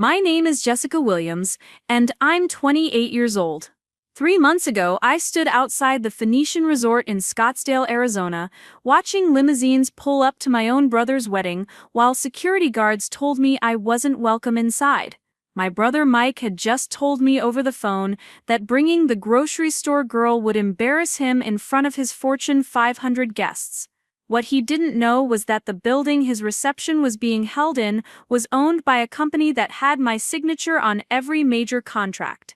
My name is Jessica Williams, and I'm 28 years old. 3 months ago, I stood outside the Phoenician Resort in Scottsdale, Arizona, watching limousines pull up to my own brother's wedding while security guards told me I wasn't welcome inside. My brother Mike had just told me over the phone that bringing the grocery store girl would embarrass him in front of his Fortune 500 guests. What he didn't know was that the building his reception was being held in was owned by a company that had my signature on every major contract.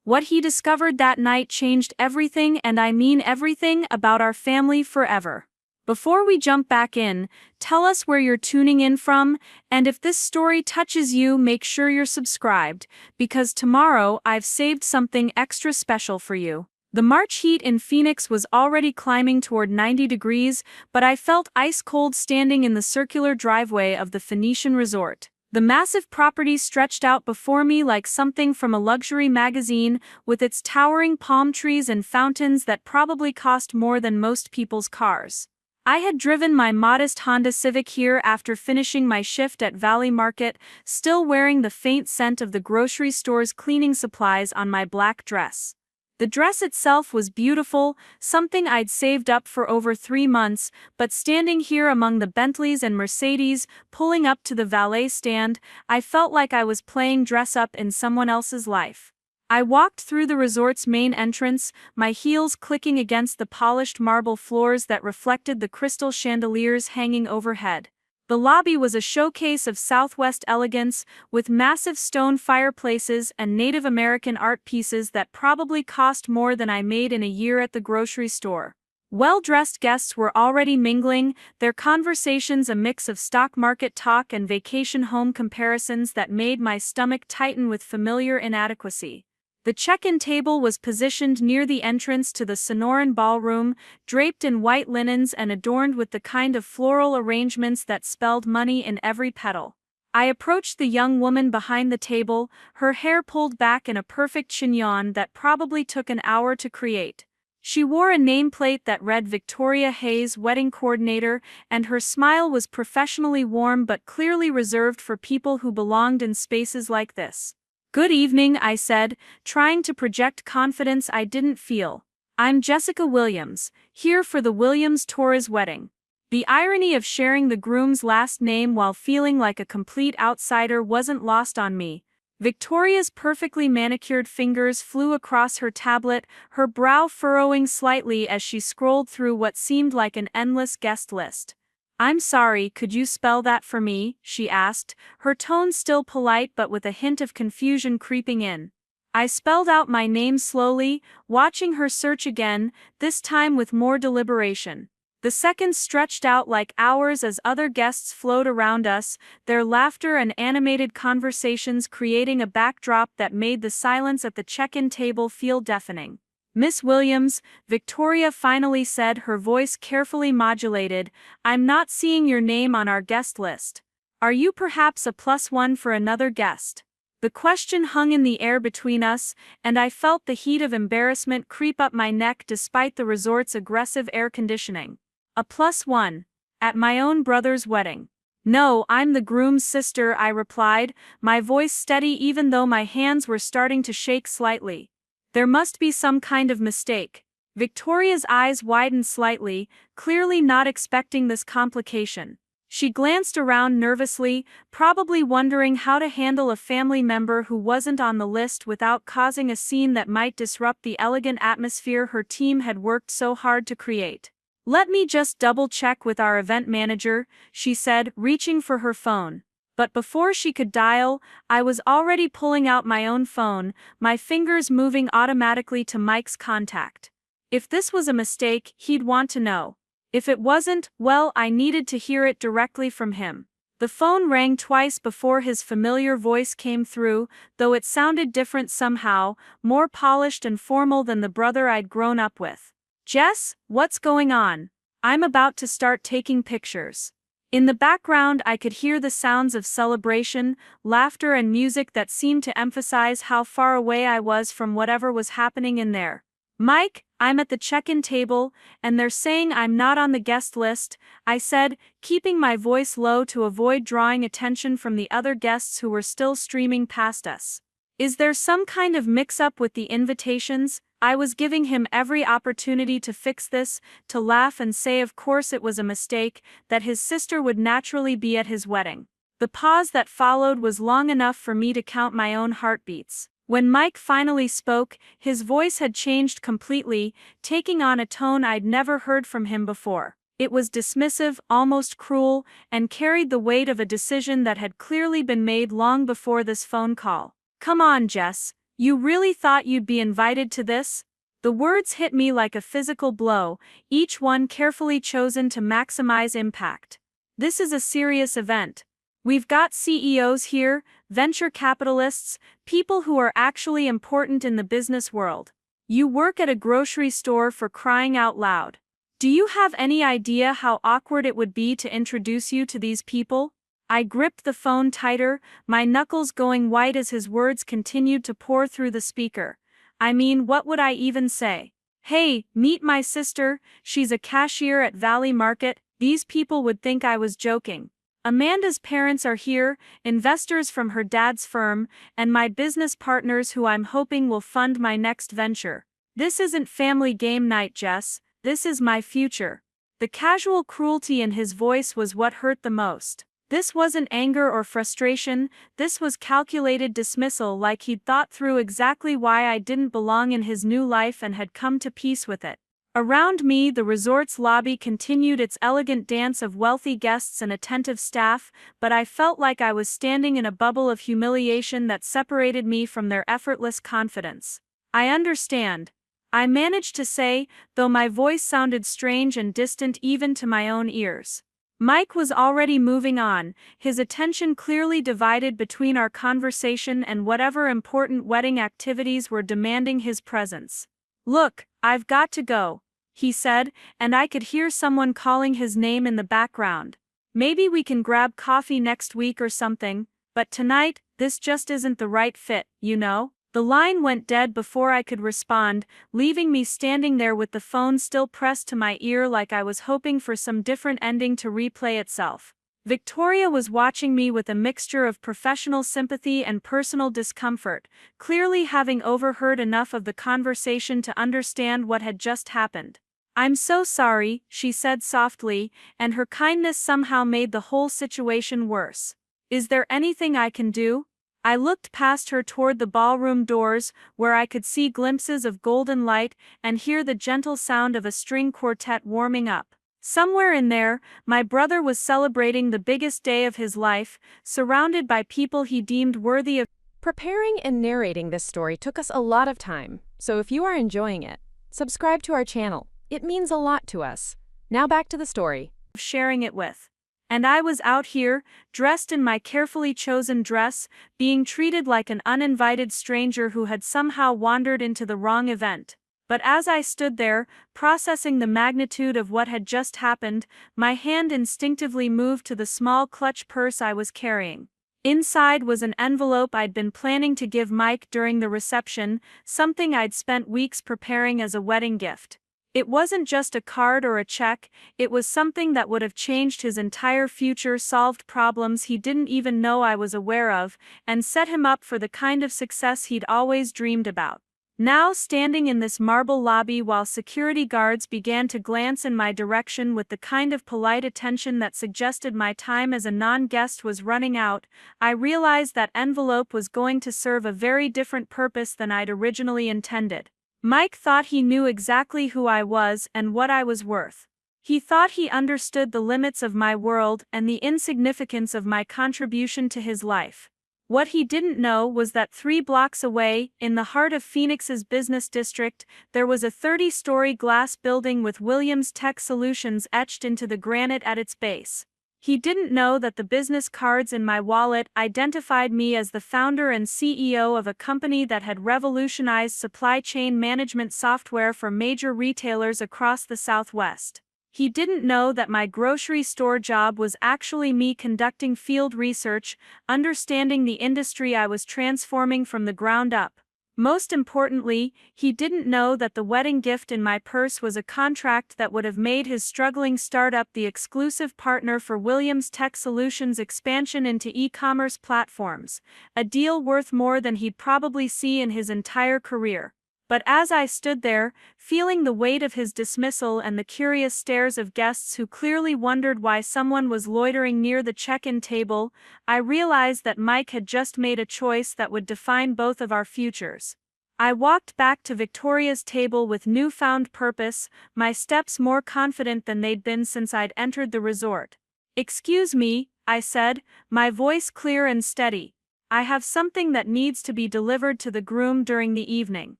What he discovered that night changed everything, and I mean everything, about our family forever. Before we jump back in, tell us where you're tuning in from, and if this story touches you, make sure you're subscribed, because tomorrow I've saved something extra special for you. The March heat in Phoenix was already climbing toward 90 degrees, but I felt ice cold standing in the circular driveway of the Phoenician Resort. The massive property stretched out before me like something from a luxury magazine, with its towering palm trees and fountains that probably cost more than most people's cars. I had driven my modest Honda Civic here after finishing my shift at Valley Market, still wearing the faint scent of the grocery store's cleaning supplies on my black dress. The dress itself was beautiful, something I'd saved up for over 3 months, but standing here among the Bentleys and Mercedes, pulling up to the valet stand, I felt like I was playing dress-up in someone else's life. I walked through the resort's main entrance, my heels clicking against the polished marble floors that reflected the crystal chandeliers hanging overhead. The lobby was a showcase of Southwest elegance, with massive stone fireplaces and Native American art pieces that probably cost more than I made in a year at the grocery store. Well-dressed guests were already mingling, their conversations a mix of stock market talk and vacation home comparisons that made my stomach tighten with familiar inadequacy. The check-in table was positioned near the entrance to the Sonoran ballroom, draped in white linens and adorned with the kind of floral arrangements that spelled money in every petal. I approached the young woman behind the table, her hair pulled back in a perfect chignon that probably took an hour to create. She wore a nameplate that read Victoria Hayes, Wedding Coordinator, and her smile was professionally warm but clearly reserved for people who belonged in spaces like this. "Good evening," I said, trying to project confidence I didn't feel. "I'm Jessica Williams, here for the Williams-Torres wedding." The irony of sharing the groom's last name while feeling like a complete outsider wasn't lost on me. Victoria's perfectly manicured fingers flew across her tablet, her brow furrowing slightly as she scrolled through what seemed like an endless guest list. "I'm sorry, could you spell that for me?" she asked, her tone still polite but with a hint of confusion creeping in. I spelled out my name slowly, watching her search again, this time with more deliberation. The seconds stretched out like hours as other guests flowed around us, their laughter and animated conversations creating a backdrop that made the silence at the check-in table feel deafening. "Miss Williams," Victoria finally said, her voice carefully modulated, "I'm not seeing your name on our guest list. Are you perhaps a +1 for another guest?" The question hung in the air between us, and I felt the heat of embarrassment creep up my neck despite the resort's aggressive air conditioning. A +1? At my own brother's wedding? "No, I'm the groom's sister," I replied, my voice steady even though my hands were starting to shake slightly. "There must be some kind of mistake." Victoria's eyes widened slightly, clearly not expecting this complication. She glanced around nervously, probably wondering how to handle a family member who wasn't on the list without causing a scene that might disrupt the elegant atmosphere her team had worked so hard to create. "Let me just double-check with our event manager," she said, reaching for her phone. But before she could dial, I was already pulling out my own phone, my fingers moving automatically to Mike's contact. If this was a mistake, he'd want to know. If it wasn't, well, I needed to hear it directly from him. The phone rang twice before his familiar voice came through, though it sounded different somehow, more polished and formal than the brother I'd grown up with. "Jess, what's going on? I'm about to start taking pictures." In the background I could hear the sounds of celebration, laughter and music that seemed to emphasize how far away I was from whatever was happening in there. Mike, I'm at the check-in table, and they're saying I'm not on the guest list, I said, keeping my voice low to avoid drawing attention from the other guests who were still streaming past us. Is there some kind of mix-up with the invitations? I was giving him every opportunity to fix this, to laugh and say of course it was a mistake, that his sister would naturally be at his wedding. The pause that followed was long enough for me to count my own heartbeats. When Mike finally spoke, his voice had changed completely, taking on a tone I'd never heard from him before. It was dismissive, almost cruel, and carried the weight of a decision that had clearly been made long before this phone call. "Come on, Jess. You really thought you'd be invited to this?" The words hit me like a physical blow, each one carefully chosen to maximize impact. "This is a serious event. We've got CEOs here, venture capitalists, people who are actually important in the business world. You work at a grocery store, for crying out loud. Do you have any idea how awkward it would be to introduce you to these people?" I gripped the phone tighter, my knuckles going white as his words continued to pour through the speaker. I mean, what would I even say? "Hey, meet my sister, she's a cashier at Valley Market." These people would think I was joking. "Amanda's parents are here, investors from her dad's firm, and my business partners who I'm hoping will fund my next venture. This isn't family game night, Jess, this is my future." The casual cruelty in his voice was what hurt the most. This wasn't anger or frustration, this was calculated dismissal, like he'd thought through exactly why I didn't belong in his new life and had come to peace with it. Around me, the resort's lobby continued its elegant dance of wealthy guests and attentive staff, but I felt like I was standing in a bubble of humiliation that separated me from their effortless confidence. "I understand," I managed to say, though my voice sounded strange and distant even to my own ears. Mike was already moving on, his attention clearly divided between our conversation and whatever important wedding activities were demanding his presence. "Look, I've got to go," he said, and I could hear someone calling his name in the background. "Maybe we can grab coffee next week or something, but tonight, this just isn't the right fit, you know?" The line went dead before I could respond, leaving me standing there with the phone still pressed to my ear like I was hoping for some different ending to replay itself. Victoria was watching me with a mixture of professional sympathy and personal discomfort, clearly having overheard enough of the conversation to understand what had just happened. "I'm so sorry," she said softly, and her kindness somehow made the whole situation worse. "Is there anything I can do?" I looked past her toward the ballroom doors, where I could see glimpses of golden light and hear the gentle sound of a string quartet warming up. Somewhere in there, my brother was celebrating the biggest day of his life, surrounded by people he deemed worthy of. Preparing and narrating this story took us a lot of time, so if you are enjoying it, subscribe to our channel. It means a lot to us. Now back to the story. Sharing it with. And I was out here, dressed in my carefully chosen dress, being treated like an uninvited stranger who had somehow wandered into the wrong event. But as I stood there, processing the magnitude of what had just happened, my hand instinctively moved to the small clutch purse I was carrying. Inside was an envelope I'd been planning to give Mike during the reception, something I'd spent weeks preparing as a wedding gift. It wasn't just a card or a check, it was something that would have changed his entire future, solved problems he didn't even know I was aware of, and set him up for the kind of success he'd always dreamed about. Now, standing in this marble lobby while security guards began to glance in my direction with the kind of polite attention that suggested my time as a non-guest was running out, I realized that envelope was going to serve a very different purpose than I'd originally intended. Mike thought he knew exactly who I was and what I was worth. He thought he understood the limits of my world and the insignificance of my contribution to his life. What he didn't know was that 3 blocks away, in the heart of Phoenix's business district, there was a 30-story glass building with Williams Tech Solutions etched into the granite at its base. He didn't know that the business cards in my wallet identified me as the founder and CEO of a company that had revolutionized supply chain management software for major retailers across the Southwest. He didn't know that my grocery store job was actually me conducting field research, understanding the industry I was transforming from the ground up. Most importantly, he didn't know that the wedding gift in my purse was a contract that would have made his struggling startup the exclusive partner for Williams Tech Solutions' expansion into e-commerce platforms, a deal worth more than he'd probably see in his entire career. But as I stood there, feeling the weight of his dismissal and the curious stares of guests who clearly wondered why someone was loitering near the check-in table, I realized that Mike had just made a choice that would define both of our futures. I walked back to Victoria's table with newfound purpose, my steps more confident than they'd been since I'd entered the resort. "Excuse me," I said, my voice clear and steady. "I have something that needs to be delivered to the groom during the evening.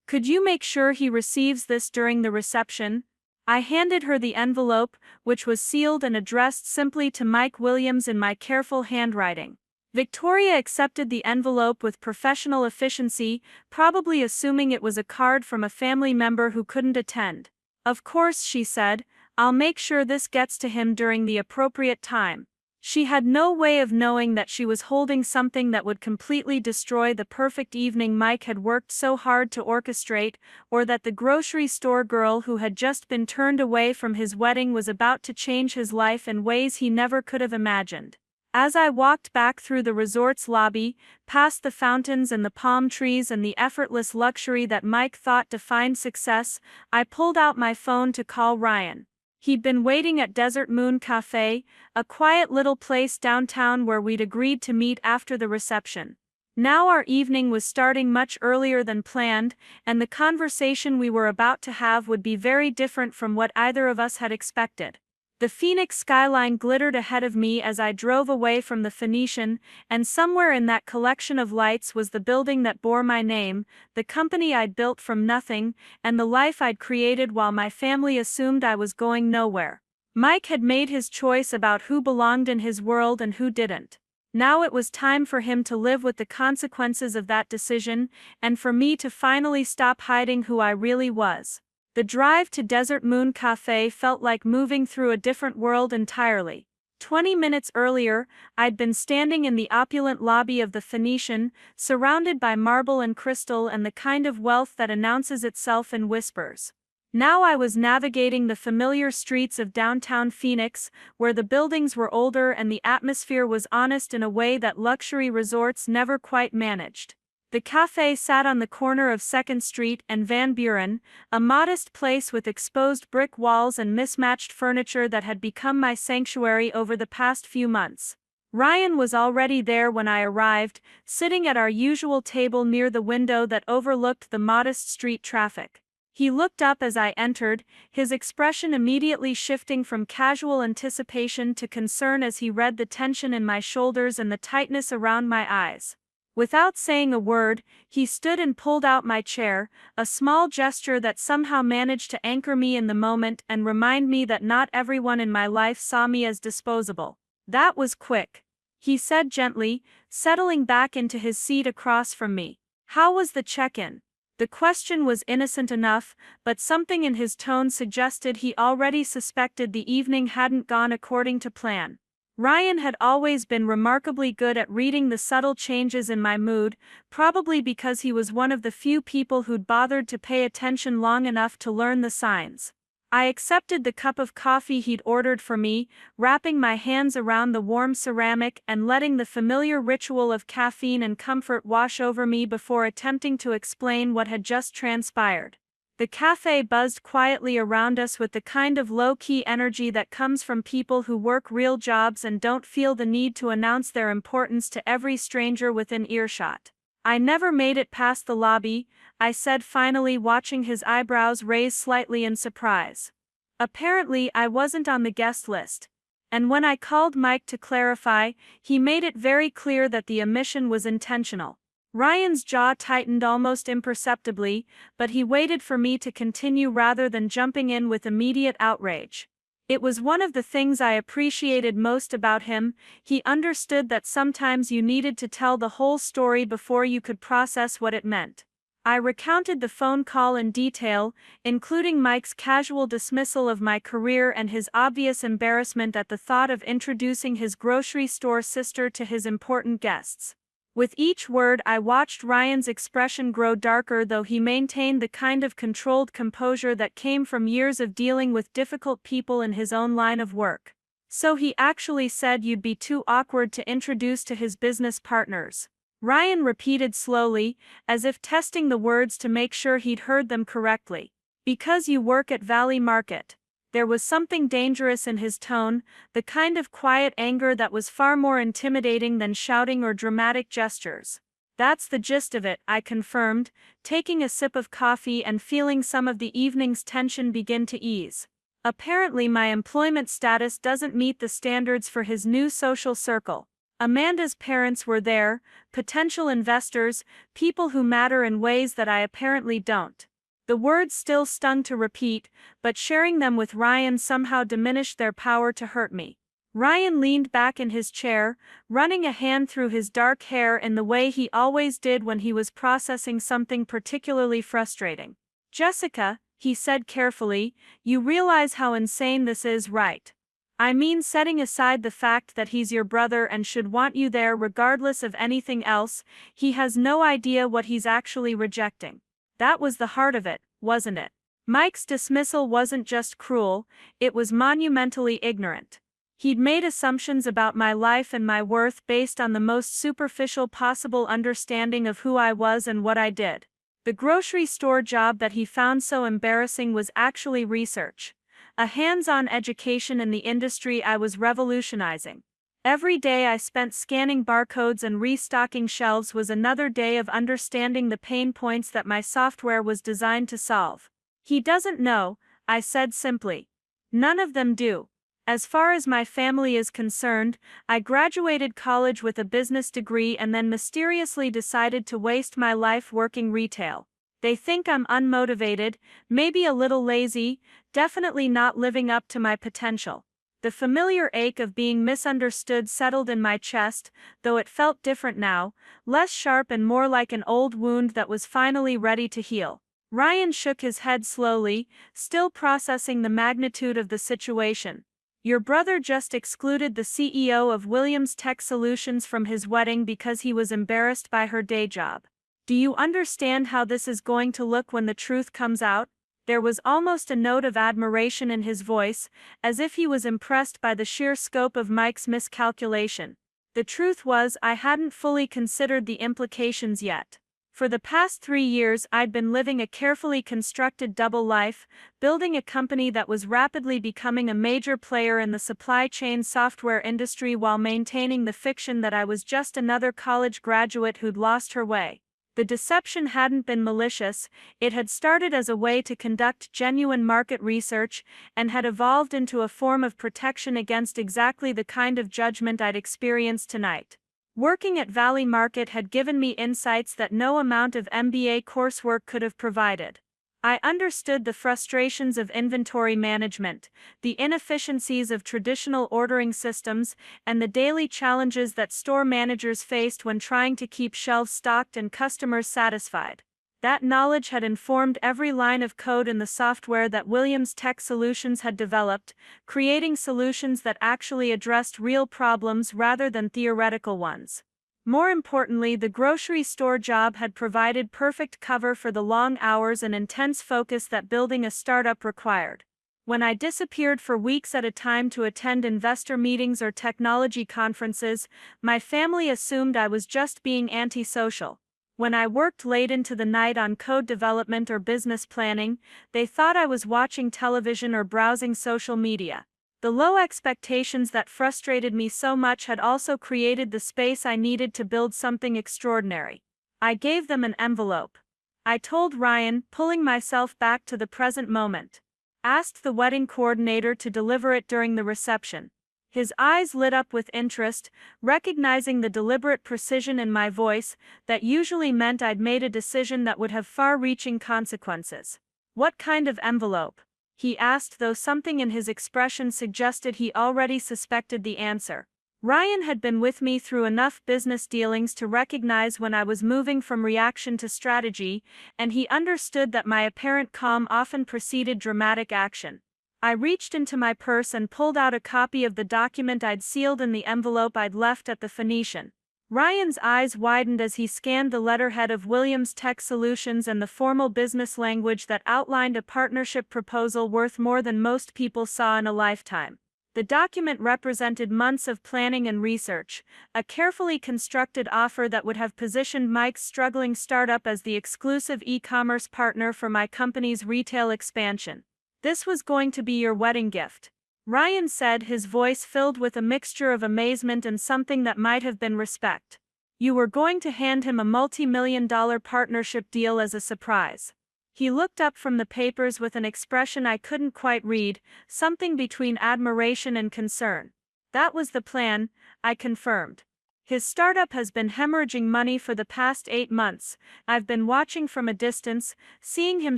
Could you make sure he receives this during the reception?" I handed her the envelope, which was sealed and addressed simply to Mike Williams in my careful handwriting. Victoria accepted the envelope with professional efficiency, probably assuming it was a card from a family member who couldn't attend. "Of course," she said, "I'll make sure this gets to him during the appropriate time." She had no way of knowing that she was holding something that would completely destroy the perfect evening Mike had worked so hard to orchestrate, or that the grocery store girl who had just been turned away from his wedding was about to change his life in ways he never could have imagined. As I walked back through the resort's lobby, past the fountains and the palm trees and the effortless luxury that Mike thought defined success, I pulled out my phone to call Ryan. He'd been waiting at Desert Moon Cafe, a quiet little place downtown where we'd agreed to meet after the reception. Now our evening was starting much earlier than planned, and the conversation we were about to have would be very different from what either of us had expected. The Phoenix skyline glittered ahead of me as I drove away from the Phoenician, and somewhere in that collection of lights was the building that bore my name, the company I'd built from nothing, and the life I'd created while my family assumed I was going nowhere. Mike had made his choice about who belonged in his world and who didn't. Now it was time for him to live with the consequences of that decision, and for me to finally stop hiding who I really was. The drive to Desert Moon Cafe felt like moving through a different world entirely. 20 minutes earlier, I'd been standing in the opulent lobby of the Phoenician, surrounded by marble and crystal and the kind of wealth that announces itself in whispers. Now I was navigating the familiar streets of downtown Phoenix, where the buildings were older and the atmosphere was honest in a way that luxury resorts never quite managed. The cafe sat on the corner of 2nd Street and Van Buren, a modest place with exposed brick walls and mismatched furniture that had become my sanctuary over the past few months. Ryan was already there when I arrived, sitting at our usual table near the window that overlooked the modest street traffic. He looked up as I entered, his expression immediately shifting from casual anticipation to concern as he read the tension in my shoulders and the tightness around my eyes. Without saying a word, he stood and pulled out my chair, a small gesture that somehow managed to anchor me in the moment and remind me that not everyone in my life saw me as disposable. "That was quick," he said gently, settling back into his seat across from me. "How was the check-in?" The question was innocent enough, but something in his tone suggested he already suspected the evening hadn't gone according to plan. Ryan had always been remarkably good at reading the subtle changes in my mood, probably because he was one of the few people who'd bothered to pay attention long enough to learn the signs. I accepted the cup of coffee he'd ordered for me, wrapping my hands around the warm ceramic and letting the familiar ritual of caffeine and comfort wash over me before attempting to explain what had just transpired. The cafe buzzed quietly around us with the kind of low-key energy that comes from people who work real jobs and don't feel the need to announce their importance to every stranger within earshot. "I never made it past the lobby," I said finally, watching his eyebrows raise slightly in surprise. Apparently I wasn't on the guest list. And when I called Mike to clarify, he made it very clear that the omission was intentional. Ryan's jaw tightened almost imperceptibly, but he waited for me to continue rather than jumping in with immediate outrage. It was one of the things I appreciated most about him. He understood that sometimes you needed to tell the whole story before you could process what it meant. I recounted the phone call in detail, including Mike's casual dismissal of my career and his obvious embarrassment at the thought of introducing his grocery store sister to his important guests. With each word, I watched Ryan's expression grow darker, though he maintained the kind of controlled composure that came from years of dealing with difficult people in his own line of work. "So he actually said you'd be too awkward to introduce to his business partners?" Ryan repeated slowly, as if testing the words to make sure he'd heard them correctly. "Because you work at Valley Market." There was something dangerous in his tone, the kind of quiet anger that was far more intimidating than shouting or dramatic gestures. "That's the gist of it," I confirmed, taking a sip of coffee and feeling some of the evening's tension begin to ease. "Apparently my employment status doesn't meet the standards for his new social circle. Amanda's parents were there, potential investors, people who matter in ways that I apparently don't." The words still stung to repeat, but sharing them with Ryan somehow diminished their power to hurt me. Ryan leaned back in his chair, running a hand through his dark hair in the way he always did when he was processing something particularly frustrating. "Jessica," he said carefully, "you realize how insane this is, right? I mean, setting aside the fact that he's your brother and should want you there regardless of anything else, he has no idea what he's actually rejecting." That was the heart of it, wasn't it? Mike's dismissal wasn't just cruel, it was monumentally ignorant. He'd made assumptions about my life and my worth based on the most superficial possible understanding of who I was and what I did. The grocery store job that he found so embarrassing was actually research, a hands-on education in the industry I was revolutionizing. Every day I spent scanning barcodes and restocking shelves was another day of understanding the pain points that my software was designed to solve. "He doesn't know," I said simply. "None of them do. As far as my family is concerned, I graduated college with a business degree and then mysteriously decided to waste my life working retail. They think I'm unmotivated, maybe a little lazy, definitely not living up to my potential." The familiar ache of being misunderstood settled in my chest, though it felt different now, less sharp and more like an old wound that was finally ready to heal. Ryan shook his head slowly, still processing the magnitude of the situation. "Your brother just excluded the CEO of Williams Tech Solutions from his wedding because he was embarrassed by her day job. Do you understand how this is going to look when the truth comes out?" There was almost a note of admiration in his voice, as if he was impressed by the sheer scope of Mike's miscalculation. The truth was, I hadn't fully considered the implications yet. For the past 3 years I'd been living a carefully constructed double life, building a company that was rapidly becoming a major player in the supply chain software industry while maintaining the fiction that I was just another college graduate who'd lost her way. The deception hadn't been malicious, it had started as a way to conduct genuine market research and had evolved into a form of protection against exactly the kind of judgment I'd experienced tonight. Working at Valley Market had given me insights that no amount of MBA coursework could have provided. I understood the frustrations of inventory management, the inefficiencies of traditional ordering systems, and the daily challenges that store managers faced when trying to keep shelves stocked and customers satisfied. That knowledge had informed every line of code in the software that Williams Tech Solutions had developed, creating solutions that actually addressed real problems rather than theoretical ones. More importantly, the grocery store job had provided perfect cover for the long hours and intense focus that building a startup required. When I disappeared for weeks at a time to attend investor meetings or technology conferences, my family assumed I was just being antisocial. When I worked late into the night on code development or business planning, they thought I was watching television or browsing social media. The low expectations that frustrated me so much had also created the space I needed to build something extraordinary. I gave them an envelope. I told Ryan, pulling myself back to the present moment. Asked the wedding coordinator to deliver it during the reception. His eyes lit up with interest, recognizing the deliberate precision in my voice that usually meant I'd made a decision that would have far-reaching consequences. "What kind of envelope?" he asked, though something in his expression suggested he already suspected the answer. Ryan had been with me through enough business dealings to recognize when I was moving from reaction to strategy, and he understood that my apparent calm often preceded dramatic action. I reached into my purse and pulled out a copy of the document I'd sealed in the envelope I'd left at the Phoenician. Ryan's eyes widened as he scanned the letterhead of Williams Tech Solutions and the formal business language that outlined a partnership proposal worth more than most people saw in a lifetime. The document represented months of planning and research, a carefully constructed offer that would have positioned Mike's struggling startup as the exclusive e-commerce partner for my company's retail expansion. "This was going to be your wedding gift," Ryan said, his voice filled with a mixture of amazement and something that might have been respect. "You were going to hand him a multi-million-dollar partnership deal as a surprise." He looked up from the papers with an expression I couldn't quite read, something between admiration and concern. "That was the plan," I confirmed. "His startup has been hemorrhaging money for the past 8 months. I've been watching from a distance, seeing him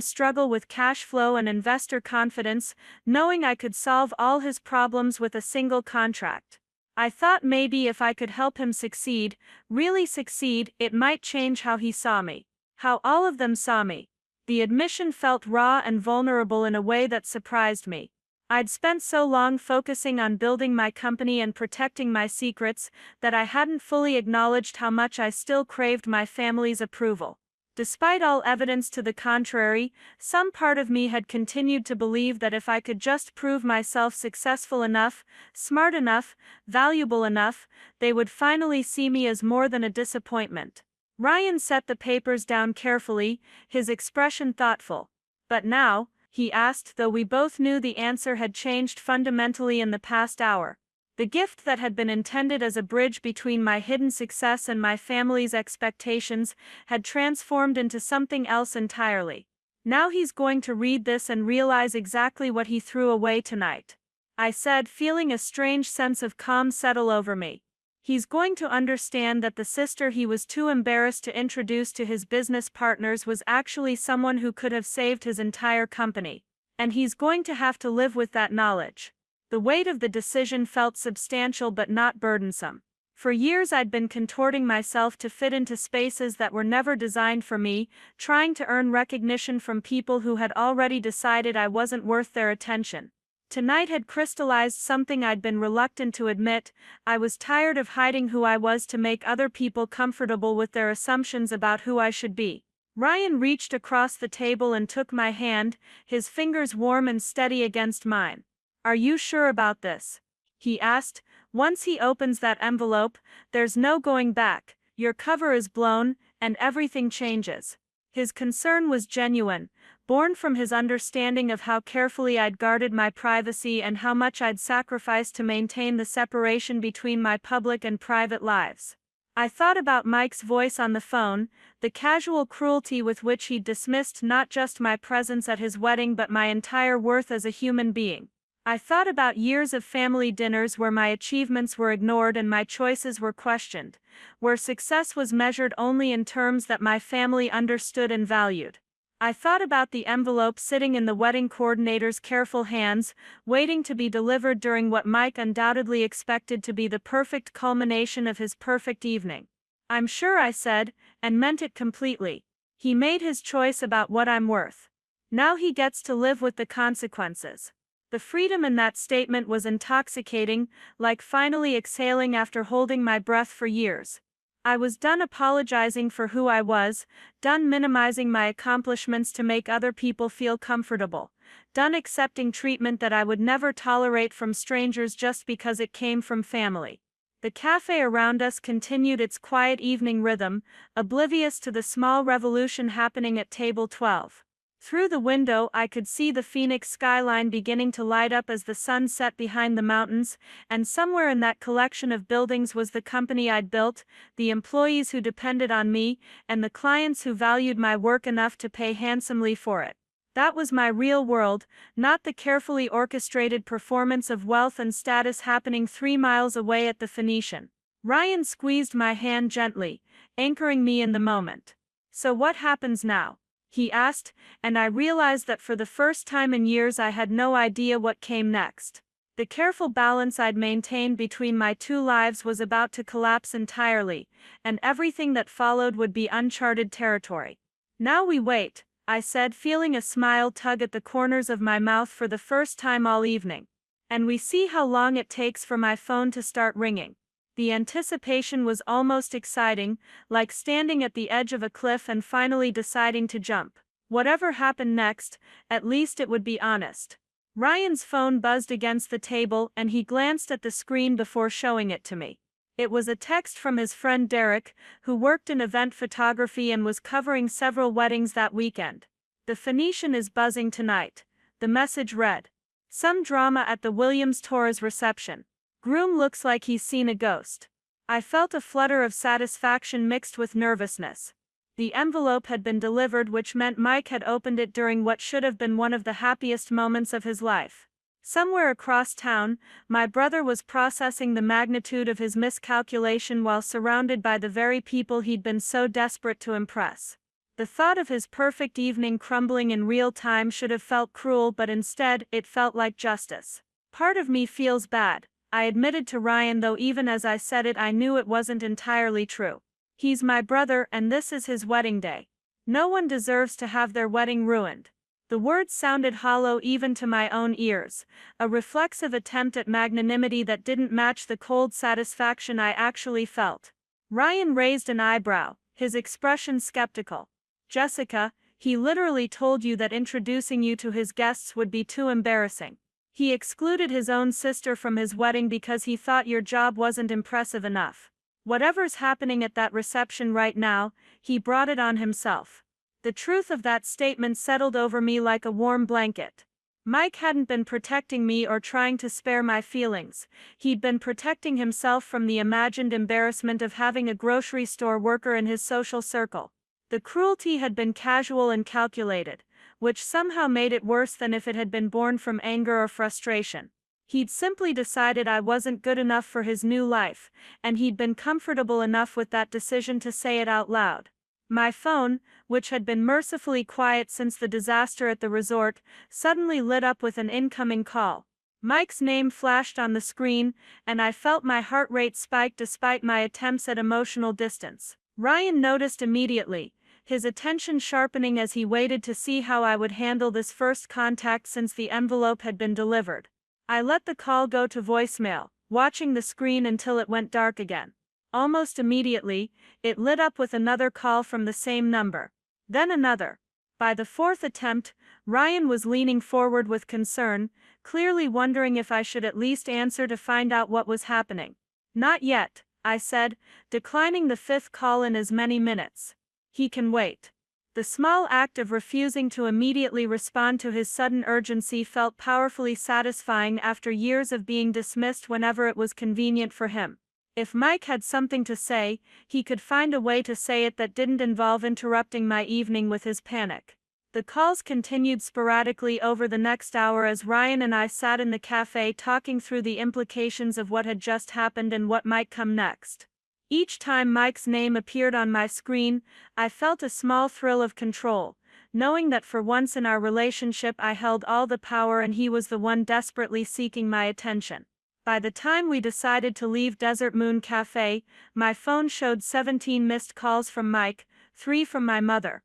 struggle with cash flow and investor confidence, knowing I could solve all his problems with a single contract. I thought maybe if I could help him succeed, really succeed, it might change how he saw me. How all of them saw me." The admission felt raw and vulnerable in a way that surprised me. I'd spent so long focusing on building my company and protecting my secrets that I hadn't fully acknowledged how much I still craved my family's approval. Despite all evidence to the contrary, some part of me had continued to believe that if I could just prove myself successful enough, smart enough, valuable enough, they would finally see me as more than a disappointment. Ryan set the papers down carefully, his expression thoughtful. "But now," he asked, though we both knew the answer had changed fundamentally in the past hour. The gift that had been intended as a bridge between my hidden success and my family's expectations had transformed into something else entirely. "Now he's going to read this and realize exactly what he threw away tonight," I said, feeling a strange sense of calm settle over me. "He's going to understand that the sister he was too embarrassed to introduce to his business partners was actually someone who could have saved his entire company. And he's going to have to live with that knowledge." The weight of the decision felt substantial but not burdensome. For years I'd been contorting myself to fit into spaces that were never designed for me, trying to earn recognition from people who had already decided I wasn't worth their attention. Tonight had crystallized something I'd been reluctant to admit. I was tired of hiding who I was to make other people comfortable with their assumptions about who I should be. Ryan reached across the table and took my hand, his fingers warm and steady against mine. "Are you sure about this?" he asked. "Once he opens that envelope, there's no going back. Your cover is blown, and everything changes." His concern was genuine, born from his understanding of how carefully I'd guarded my privacy and how much I'd sacrificed to maintain the separation between my public and private lives. I thought about Mike's voice on the phone, the casual cruelty with which he'd dismissed not just my presence at his wedding but my entire worth as a human being. I thought about years of family dinners where my achievements were ignored and my choices were questioned, where success was measured only in terms that my family understood and valued. I thought about the envelope sitting in the wedding coordinator's careful hands, waiting to be delivered during what Mike undoubtedly expected to be the perfect culmination of his perfect evening. "I'm sure," I said, and meant it completely. "He made his choice about what I'm worth. Now he gets to live with the consequences." The freedom in that statement was intoxicating, like finally exhaling after holding my breath for years. I was done apologizing for who I was, done minimizing my accomplishments to make other people feel comfortable, done accepting treatment that I would never tolerate from strangers just because it came from family. The cafe around us continued its quiet evening rhythm, oblivious to the small revolution happening at table 12. Through the window I could see the Phoenix skyline beginning to light up as the sun set behind the mountains, and somewhere in that collection of buildings was the company I'd built, the employees who depended on me, and the clients who valued my work enough to pay handsomely for it. That was my real world, not the carefully orchestrated performance of wealth and status happening 3 miles away at the Phoenician. Ryan squeezed my hand gently, anchoring me in the moment. "So what happens now?" he asked, and I realized that for the first time in years I had no idea what came next. The careful balance I'd maintained between my two lives was about to collapse entirely, and everything that followed would be uncharted territory. "Now we wait," I said, feeling a smile tug at the corners of my mouth for the first time all evening. "And we see how long it takes for my phone to start ringing." The anticipation was almost exciting, like standing at the edge of a cliff and finally deciding to jump. Whatever happened next, at least it would be honest. Ryan's phone buzzed against the table and he glanced at the screen before showing it to me. It was a text from his friend Derek, who worked in event photography and was covering several weddings that weekend. "The Phoenician is buzzing tonight," the message read. "Some drama at the Williams-Torres reception. Groom looks like he's seen a ghost." I felt a flutter of satisfaction mixed with nervousness. The envelope had been delivered, which meant Mike had opened it during what should have been one of the happiest moments of his life. Somewhere across town, my brother was processing the magnitude of his miscalculation while surrounded by the very people he'd been so desperate to impress. The thought of his perfect evening crumbling in real time should have felt cruel, but instead, it felt like justice. "Part of me feels bad," I admitted to Ryan, though even as I said it I knew it wasn't entirely true. "He's my brother and this is his wedding day. No one deserves to have their wedding ruined." The words sounded hollow even to my own ears, a reflexive attempt at magnanimity that didn't match the cold satisfaction I actually felt. Ryan raised an eyebrow, his expression skeptical. "Jessica, he literally told you that introducing you to his guests would be too embarrassing. He excluded his own sister from his wedding because he thought your job wasn't impressive enough. Whatever's happening at that reception right now, he brought it on himself." The truth of that statement settled over me like a warm blanket. Mike hadn't been protecting me or trying to spare my feelings. He'd been protecting himself from the imagined embarrassment of having a grocery store worker in his social circle. The cruelty had been casual and calculated, which somehow made it worse than if it had been born from anger or frustration. He'd simply decided I wasn't good enough for his new life, and he'd been comfortable enough with that decision to say it out loud. My phone, which had been mercifully quiet since the disaster at the resort, suddenly lit up with an incoming call. Mike's name flashed on the screen, and I felt my heart rate spike despite my attempts at emotional distance. Ryan noticed immediately, his attention sharpening as he waited to see how I would handle this first contact since the envelope had been delivered. I let the call go to voicemail, watching the screen until it went dark again. Almost immediately, it lit up with another call from the same number. Then another. By the fourth attempt, Ryan was leaning forward with concern, clearly wondering if I should at least answer to find out what was happening. "Not yet," I said, declining the fifth call in as many minutes. "He can wait." The small act of refusing to immediately respond to his sudden urgency felt powerfully satisfying after years of being dismissed whenever it was convenient for him. If Mike had something to say, he could find a way to say it that didn't involve interrupting my evening with his panic. The calls continued sporadically over the next hour as Ryan and I sat in the cafe talking through the implications of what had just happened and what might come next. Each time Mike's name appeared on my screen, I felt a small thrill of control, knowing that for once in our relationship I held all the power and he was the one desperately seeking my attention. By the time we decided to leave Desert Moon Cafe, my phone showed 17 missed calls from Mike, 3 from my mother,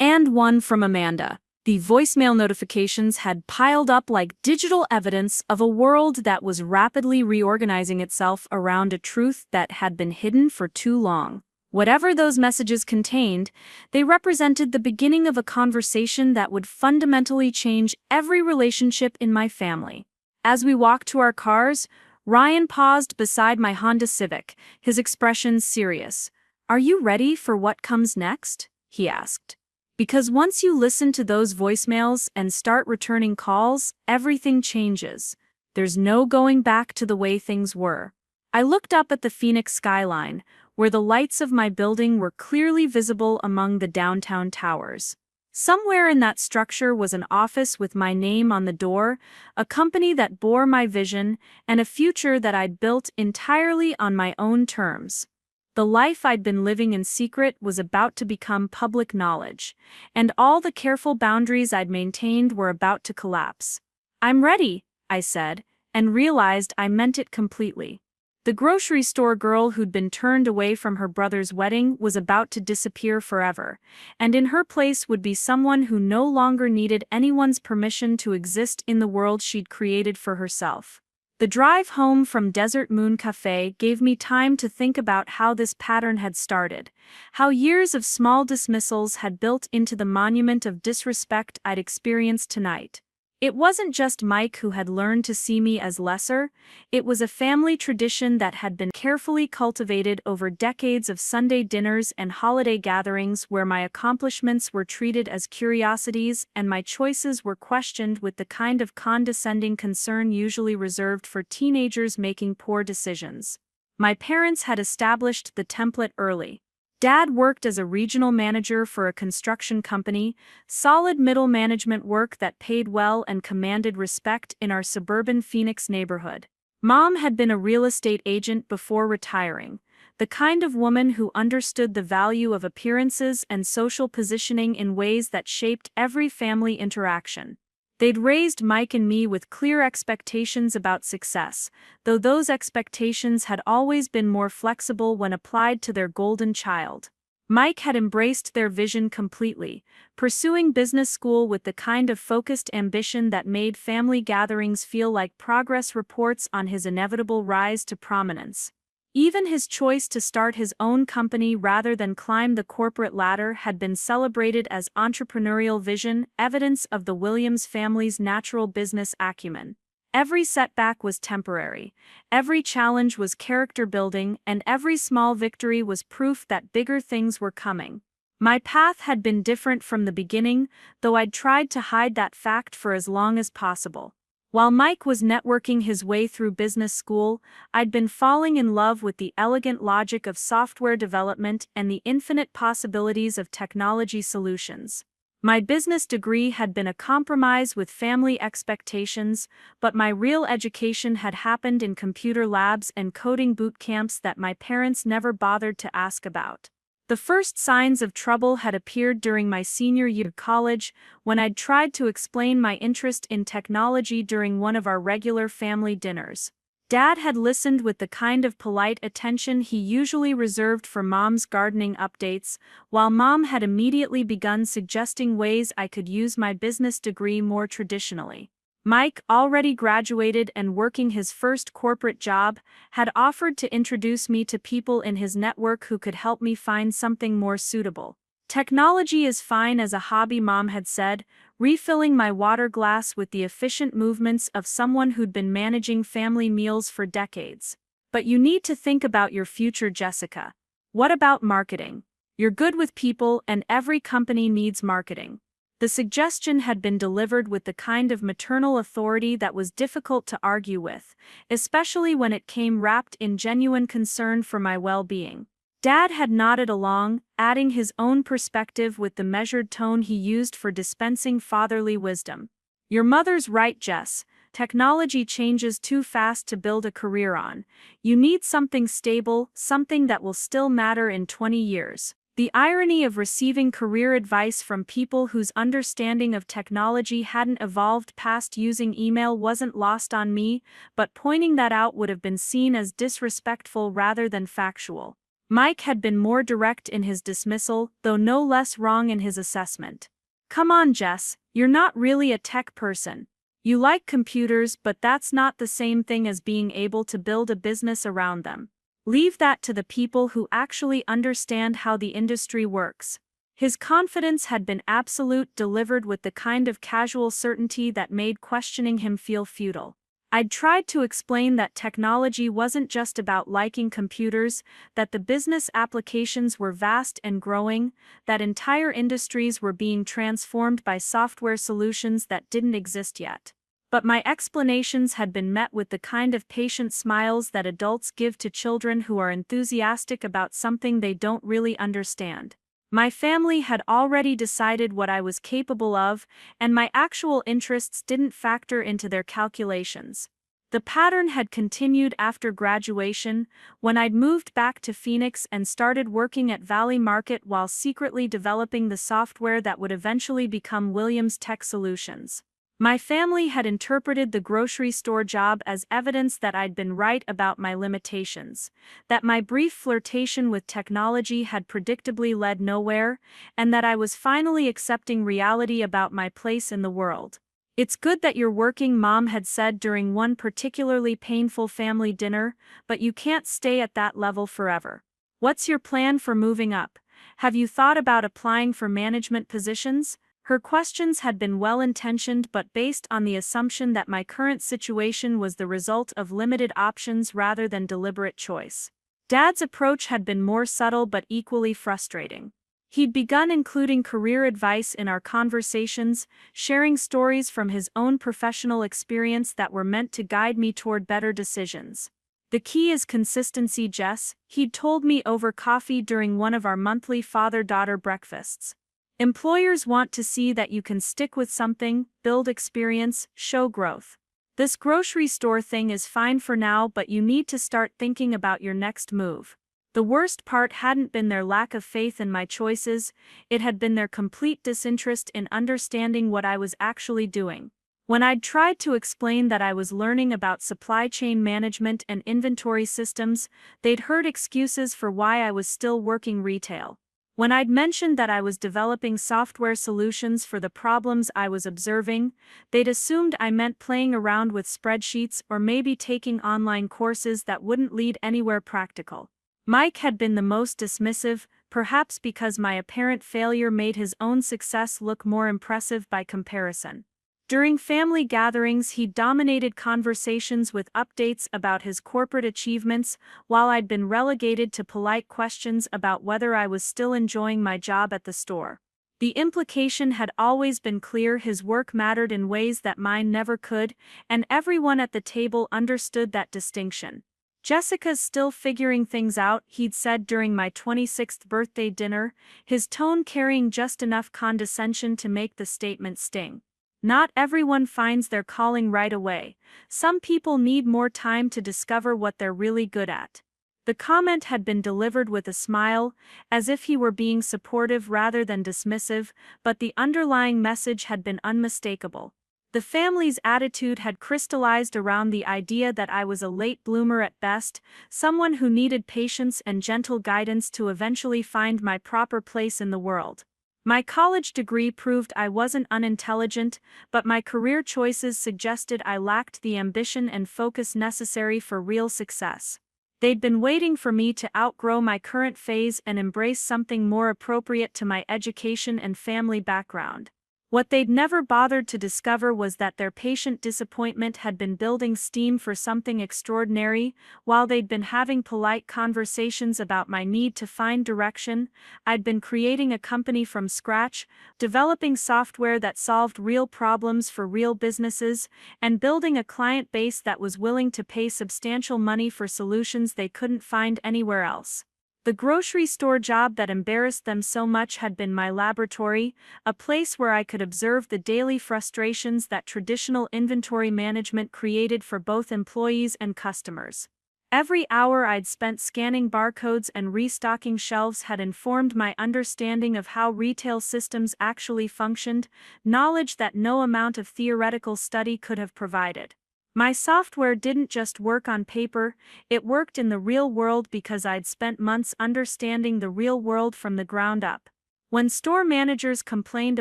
and 1 from Amanda. The voicemail notifications had piled up like digital evidence of a world that was rapidly reorganizing itself around a truth that had been hidden for too long. Whatever those messages contained, they represented the beginning of a conversation that would fundamentally change every relationship in my family. As we walked to our cars, Ryan paused beside my Honda Civic, his expression serious. "Are you ready for what comes next?" he asked. Because once you listen to those voicemails and start returning calls, everything changes. There's no going back to the way things were. I looked up at the Phoenix skyline, where the lights of my building were clearly visible among the downtown towers. Somewhere in that structure was an office with my name on the door, a company that bore my vision, and a future that I'd built entirely on my own terms. The life I'd been living in secret was about to become public knowledge, and all the careful boundaries I'd maintained were about to collapse. "I'm ready," I said, and realized I meant it completely. The grocery store girl who'd been turned away from her brother's wedding was about to disappear forever, and in her place would be someone who no longer needed anyone's permission to exist in the world she'd created for herself. The drive home from Desert Moon Cafe gave me time to think about how this pattern had started, how years of small dismissals had built into the monument of disrespect I'd experienced tonight. It wasn't just Mike who had learned to see me as lesser, it was a family tradition that had been carefully cultivated over decades of Sunday dinners and holiday gatherings where my accomplishments were treated as curiosities and my choices were questioned with the kind of condescending concern usually reserved for teenagers making poor decisions. My parents had established the template early. Dad worked as a regional manager for a construction company, solid middle management work that paid well and commanded respect in our suburban Phoenix neighborhood. Mom had been a real estate agent before retiring, the kind of woman who understood the value of appearances and social positioning in ways that shaped every family interaction. They'd raised Mike and me with clear expectations about success, though those expectations had always been more flexible when applied to their golden child. Mike had embraced their vision completely, pursuing business school with the kind of focused ambition that made family gatherings feel like progress reports on his inevitable rise to prominence. Even his choice to start his own company rather than climb the corporate ladder had been celebrated as entrepreneurial vision, evidence of the Williams family's natural business acumen. Every setback was temporary, every challenge was character building, and every small victory was proof that bigger things were coming. My path had been different from the beginning, though I'd tried to hide that fact for as long as possible. While Mike was networking his way through business school, I'd been falling in love with the elegant logic of software development and the infinite possibilities of technology solutions. My business degree had been a compromise with family expectations, but my real education had happened in computer labs and coding boot camps that my parents never bothered to ask about. The first signs of trouble had appeared during my senior year of college, when I'd tried to explain my interest in technology during one of our regular family dinners. Dad had listened with the kind of polite attention he usually reserved for Mom's gardening updates, while Mom had immediately begun suggesting ways I could use my business degree more traditionally. Mike, already graduated and working his first corporate job, had offered to introduce me to people in his network who could help me find something more suitable. Technology is fine as a hobby, Mom had said, refilling my water glass with the efficient movements of someone who'd been managing family meals for decades. But you need to think about your future, Jessica. What about marketing? You're good with people, and every company needs marketing. The suggestion had been delivered with the kind of maternal authority that was difficult to argue with, especially when it came wrapped in genuine concern for my well-being. Dad had nodded along, adding his own perspective with the measured tone he used for dispensing fatherly wisdom. Your mother's right, Jess. Technology changes too fast to build a career on. You need something stable, something that will still matter in 20 years. The irony of receiving career advice from people whose understanding of technology hadn't evolved past using email wasn't lost on me, but pointing that out would have been seen as disrespectful rather than factual. Mike had been more direct in his dismissal, though no less wrong in his assessment. Come on, Jess, you're not really a tech person. You like computers, but that's not the same thing as being able to build a business around them. Leave that to the people who actually understand how the industry works. His confidence had been absolute, delivered with the kind of casual certainty that made questioning him feel futile. I'd tried to explain that technology wasn't just about liking computers, that the business applications were vast and growing, that entire industries were being transformed by software solutions that didn't exist yet. But my explanations had been met with the kind of patient smiles that adults give to children who are enthusiastic about something they don't really understand. My family had already decided what I was capable of, and my actual interests didn't factor into their calculations. The pattern had continued after graduation, when I'd moved back to Phoenix and started working at Valley Market while secretly developing the software that would eventually become Williams Tech Solutions. My family had interpreted the grocery store job as evidence that I'd been right about my limitations, that my brief flirtation with technology had predictably led nowhere, and that I was finally accepting reality about my place in the world. "It's good that you're working," Mom had said during one particularly painful family dinner, "but you can't stay at that level forever. What's your plan for moving up? Have you thought about applying for management positions?" Her questions had been well-intentioned but based on the assumption that my current situation was the result of limited options rather than deliberate choice. Dad's approach had been more subtle but equally frustrating. He'd begun including career advice in our conversations, sharing stories from his own professional experience that were meant to guide me toward better decisions. "The key is consistency, Jess," he'd told me over coffee during one of our monthly father-daughter breakfasts. "Employers want to see that you can stick with something, build experience, show growth. This grocery store thing is fine for now, but you need to start thinking about your next move." The worst part hadn't been their lack of faith in my choices, it had been their complete disinterest in understanding what I was actually doing. When I'd tried to explain that I was learning about supply chain management and inventory systems, they'd heard excuses for why I was still working retail. When I'd mentioned that I was developing software solutions for the problems I was observing, they'd assumed I meant playing around with spreadsheets or maybe taking online courses that wouldn't lead anywhere practical. Mike had been the most dismissive, perhaps because my apparent failure made his own success look more impressive by comparison. During family gatherings, he dominated conversations with updates about his corporate achievements, while I'd been relegated to polite questions about whether I was still enjoying my job at the store. The implication had always been clear: his work mattered in ways that mine never could, and everyone at the table understood that distinction. "Jessica's still figuring things out," he'd said during my 26th birthday dinner, his tone carrying just enough condescension to make the statement sting. "Not everyone finds their calling right away. Some people need more time to discover what they're really good at." The comment had been delivered with a smile, as if he were being supportive rather than dismissive, but the underlying message had been unmistakable. The family's attitude had crystallized around the idea that I was a late bloomer at best, someone who needed patience and gentle guidance to eventually find my proper place in the world. My college degree proved I wasn't unintelligent, but my career choices suggested I lacked the ambition and focus necessary for real success. They'd been waiting for me to outgrow my current phase and embrace something more appropriate to my education and family background. What they'd never bothered to discover was that their patient disappointment had been building steam for something extraordinary. While they'd been having polite conversations about my need to find direction, I'd been creating a company from scratch, developing software that solved real problems for real businesses, and building a client base that was willing to pay substantial money for solutions they couldn't find anywhere else. The grocery store job that embarrassed them so much had been my laboratory, a place where I could observe the daily frustrations that traditional inventory management created for both employees and customers. Every hour I'd spent scanning barcodes and restocking shelves had informed my understanding of how retail systems actually functioned, knowledge that no amount of theoretical study could have provided. My software didn't just work on paper, it worked in the real world because I'd spent months understanding the real world from the ground up. When store managers complained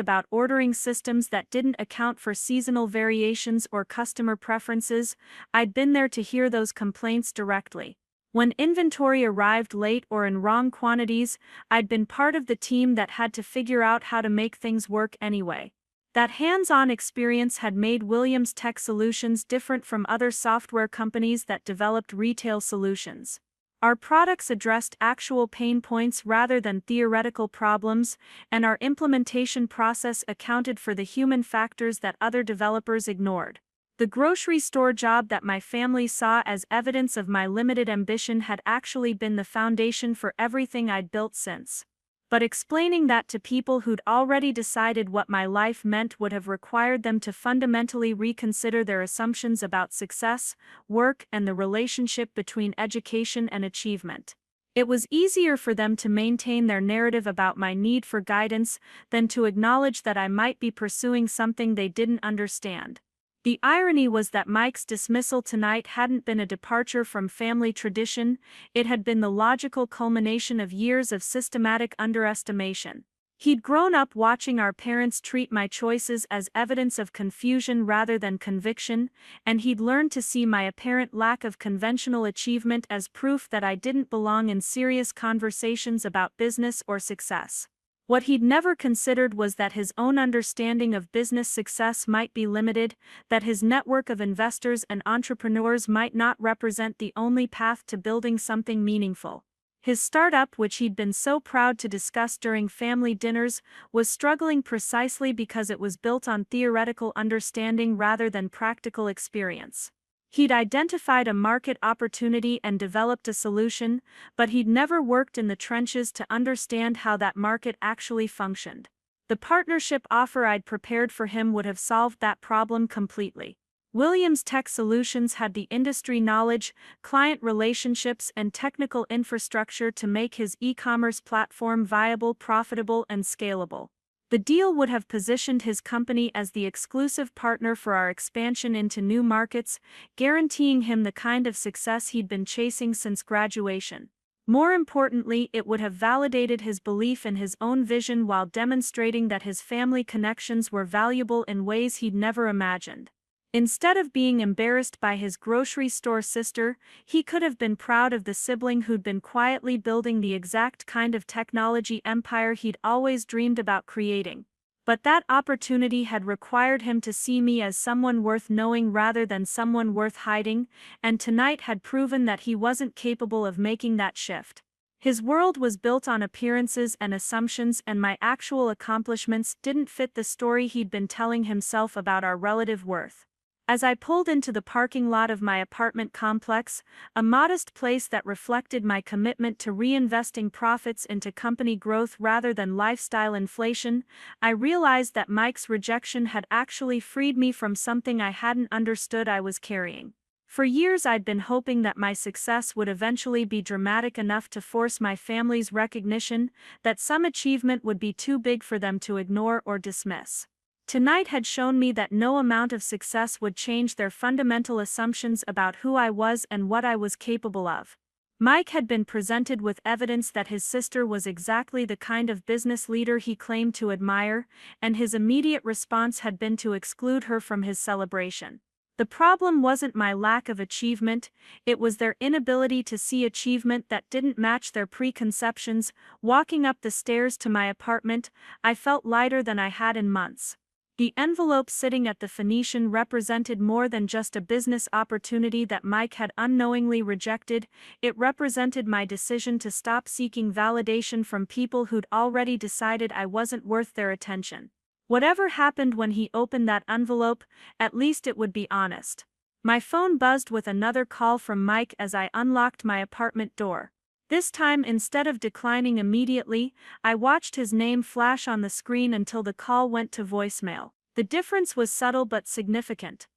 about ordering systems that didn't account for seasonal variations or customer preferences, I'd been there to hear those complaints directly. When inventory arrived late or in wrong quantities, I'd been part of the team that had to figure out how to make things work anyway. That hands-on experience had made Williams Tech Solutions different from other software companies that developed retail solutions. Our products addressed actual pain points rather than theoretical problems, and our implementation process accounted for the human factors that other developers ignored. The grocery store job that my family saw as evidence of my limited ambition had actually been the foundation for everything I'd built since. But explaining that to people who'd already decided what my life meant would have required them to fundamentally reconsider their assumptions about success, work, and the relationship between education and achievement. It was easier for them to maintain their narrative about my need for guidance than to acknowledge that I might be pursuing something they didn't understand. The irony was that Mike's dismissal tonight hadn't been a departure from family tradition, it had been the logical culmination of years of systematic underestimation. He'd grown up watching our parents treat my choices as evidence of confusion rather than conviction, and he'd learned to see my apparent lack of conventional achievement as proof that I didn't belong in serious conversations about business or success. What he'd never considered was that his own understanding of business success might be limited, that his network of investors and entrepreneurs might not represent the only path to building something meaningful. His startup, which he'd been so proud to discuss during family dinners, was struggling precisely because it was built on theoretical understanding rather than practical experience. He'd identified a market opportunity and developed a solution, but he'd never worked in the trenches to understand how that market actually functioned. The partnership offer I'd prepared for him would have solved that problem completely. Williams Tech Solutions had the industry knowledge, client relationships, and technical infrastructure to make his e-commerce platform viable, profitable, and scalable. The deal would have positioned his company as the exclusive partner for our expansion into new markets, guaranteeing him the kind of success he'd been chasing since graduation. More importantly, it would have validated his belief in his own vision while demonstrating that his family connections were valuable in ways he'd never imagined. Instead of being embarrassed by his grocery store sister, he could have been proud of the sibling who'd been quietly building the exact kind of technology empire he'd always dreamed about creating. But that opportunity had required him to see me as someone worth knowing rather than someone worth hiding, and tonight had proven that he wasn't capable of making that shift. His world was built on appearances and assumptions, and my actual accomplishments didn't fit the story he'd been telling himself about our relative worth. As I pulled into the parking lot of my apartment complex, a modest place that reflected my commitment to reinvesting profits into company growth rather than lifestyle inflation, I realized that Mike's rejection had actually freed me from something I hadn't understood I was carrying. For years I'd been hoping that my success would eventually be dramatic enough to force my family's recognition, that some achievement would be too big for them to ignore or dismiss. Tonight had shown me that no amount of success would change their fundamental assumptions about who I was and what I was capable of. Mike had been presented with evidence that his sister was exactly the kind of business leader he claimed to admire, and his immediate response had been to exclude her from his celebration. The problem wasn't my lack of achievement, it was their inability to see achievement that didn't match their preconceptions. Walking up the stairs to my apartment, I felt lighter than I had in months. The envelope sitting at the Phoenician represented more than just a business opportunity that Mike had unknowingly rejected, it represented my decision to stop seeking validation from people who'd already decided I wasn't worth their attention. Whatever happened when he opened that envelope, at least it would be honest. My phone buzzed with another call from Mike as I unlocked my apartment door. This time, instead of declining immediately, I watched his name flash on the screen until the call went to voicemail. The difference was subtle but significant.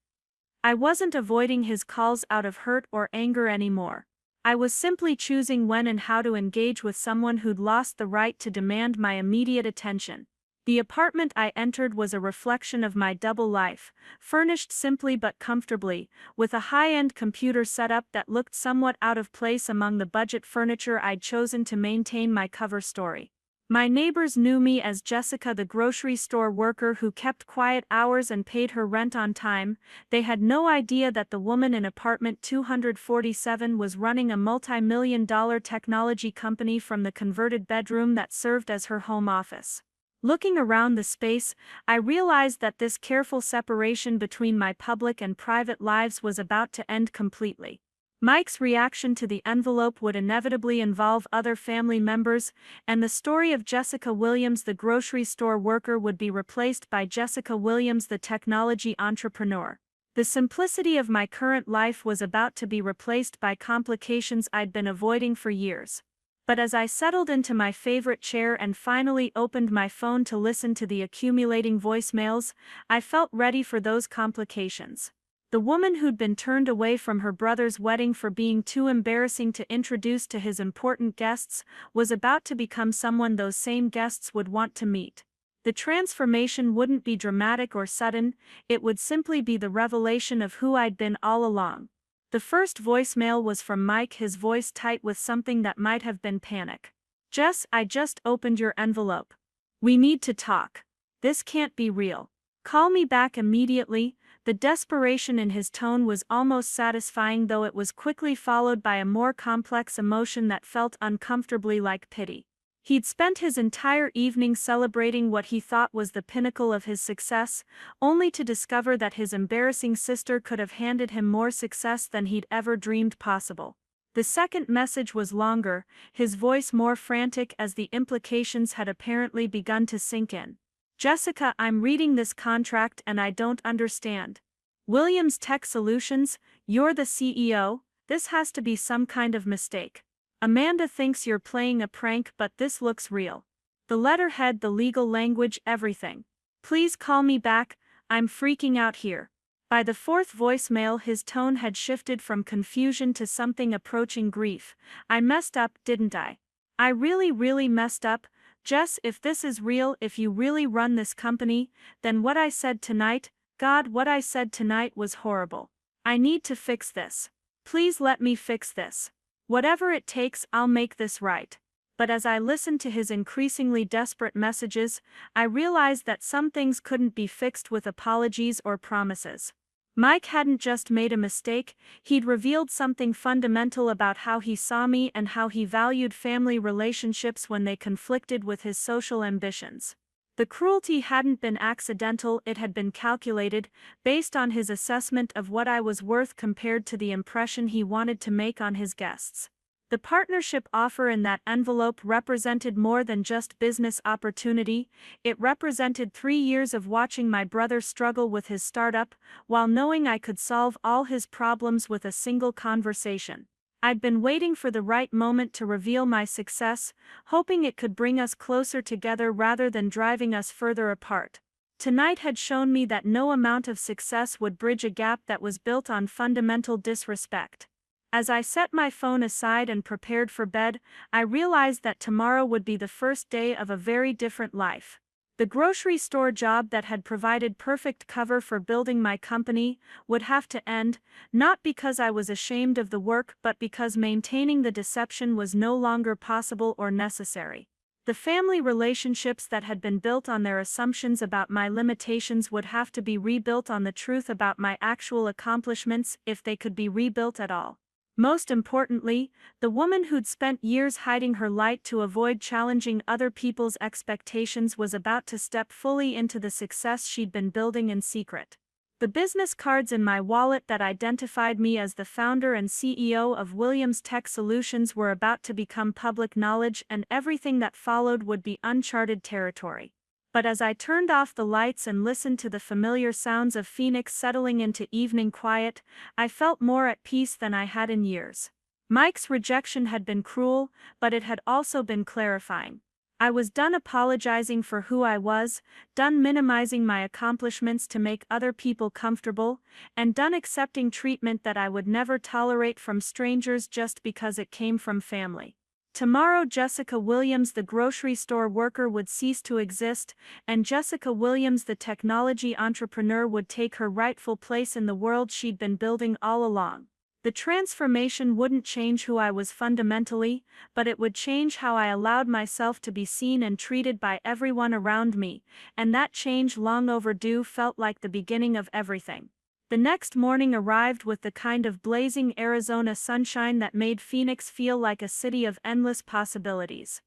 I wasn't avoiding his calls out of hurt or anger anymore. I was simply choosing when and how to engage with someone who'd lost the right to demand my immediate attention. The apartment I entered was a reflection of my double life, furnished simply but comfortably, with a high-end computer setup that looked somewhat out of place among the budget furniture I'd chosen to maintain my cover story. My neighbors knew me as Jessica, the grocery store worker who kept quiet hours and paid her rent on time. They had no idea that the woman in apartment 247 was running a multi-million-dollar technology company from the converted bedroom that served as her home office. Looking around the space, I realized that this careful separation between my public and private lives was about to end completely. Mike's reaction to the envelope would inevitably involve other family members, and the story of Jessica Williams, the grocery store worker, would be replaced by Jessica Williams, the technology entrepreneur. The simplicity of my current life was about to be replaced by complications I'd been avoiding for years. But as I settled into my favorite chair and finally opened my phone to listen to the accumulating voicemails, I felt ready for those complications. The woman who'd been turned away from her brother's wedding for being too embarrassing to introduce to his important guests was about to become someone those same guests would want to meet. The transformation wouldn't be dramatic or sudden, it would simply be the revelation of who I'd been all along. The first voicemail was from Mike, his voice tight with something that might have been panic. "Jess, I just opened your envelope. We need to talk. This can't be real. Call me back immediately. The desperation in his tone was almost satisfying, though it was quickly followed by a more complex emotion that felt uncomfortably like pity. He'd spent his entire evening celebrating what he thought was the pinnacle of his success, only to discover that his embarrassing sister could have handed him more success than he'd ever dreamed possible. The second message was longer, his voice more frantic as the implications had apparently begun to sink in. Jessica, I'm reading this contract and I don't understand. Williams Tech Solutions, you're the CEO, this has to be some kind of mistake. Amanda thinks you're playing a prank, but this looks real. The letterhead, the legal language, everything. Please call me back, I'm freaking out here. By the fourth voicemail, his tone had shifted from confusion to something approaching grief. I messed up, didn't I? I really messed up. Jess, if this is real, if you really run this company, then what I said tonight, God, what I said tonight was horrible. I need to fix this. Please let me fix this. Whatever it takes, I'll make this right. But as I listened to his increasingly desperate messages, I realized that some things couldn't be fixed with apologies or promises. Mike hadn't just made a mistake, he'd revealed something fundamental about how he saw me and how he valued family relationships when they conflicted with his social ambitions. The cruelty hadn't been accidental, it had been calculated, based on his assessment of what I was worth compared to the impression he wanted to make on his guests. The partnership offer in that envelope represented more than just business opportunity, it represented 3 years of watching my brother struggle with his startup, while knowing I could solve all his problems with a single conversation. I'd been waiting for the right moment to reveal my success, hoping it could bring us closer together rather than driving us further apart. Tonight had shown me that no amount of success would bridge a gap that was built on fundamental disrespect. As I set my phone aside and prepared for bed, I realized that tomorrow would be the first day of a very different life. The grocery store job that had provided perfect cover for building my company would have to end, not because I was ashamed of the work but because maintaining the deception was no longer possible or necessary. The family relationships that had been built on their assumptions about my limitations would have to be rebuilt on the truth about my actual accomplishments, if they could be rebuilt at all. Most importantly, the woman who'd spent years hiding her light to avoid challenging other people's expectations was about to step fully into the success she'd been building in secret. The business cards in my wallet that identified me as the founder and CEO of Williams Tech Solutions were about to become public knowledge, and everything that followed would be uncharted territory. But as I turned off the lights and listened to the familiar sounds of Phoenix settling into evening quiet, I felt more at peace than I had in years. Mike's rejection had been cruel, but it had also been clarifying. I was done apologizing for who I was, done minimizing my accomplishments to make other people comfortable, and done accepting treatment that I would never tolerate from strangers just because it came from family. Tomorrow Jessica Williams, the grocery store worker, would cease to exist, and Jessica Williams, the technology entrepreneur, would take her rightful place in the world she'd been building all along. The transformation wouldn't change who I was fundamentally, but it would change how I allowed myself to be seen and treated by everyone around me, and that change, long overdue, felt like the beginning of everything. The next morning arrived with the kind of blazing Arizona sunshine that made Phoenix feel like a city of endless possibilities.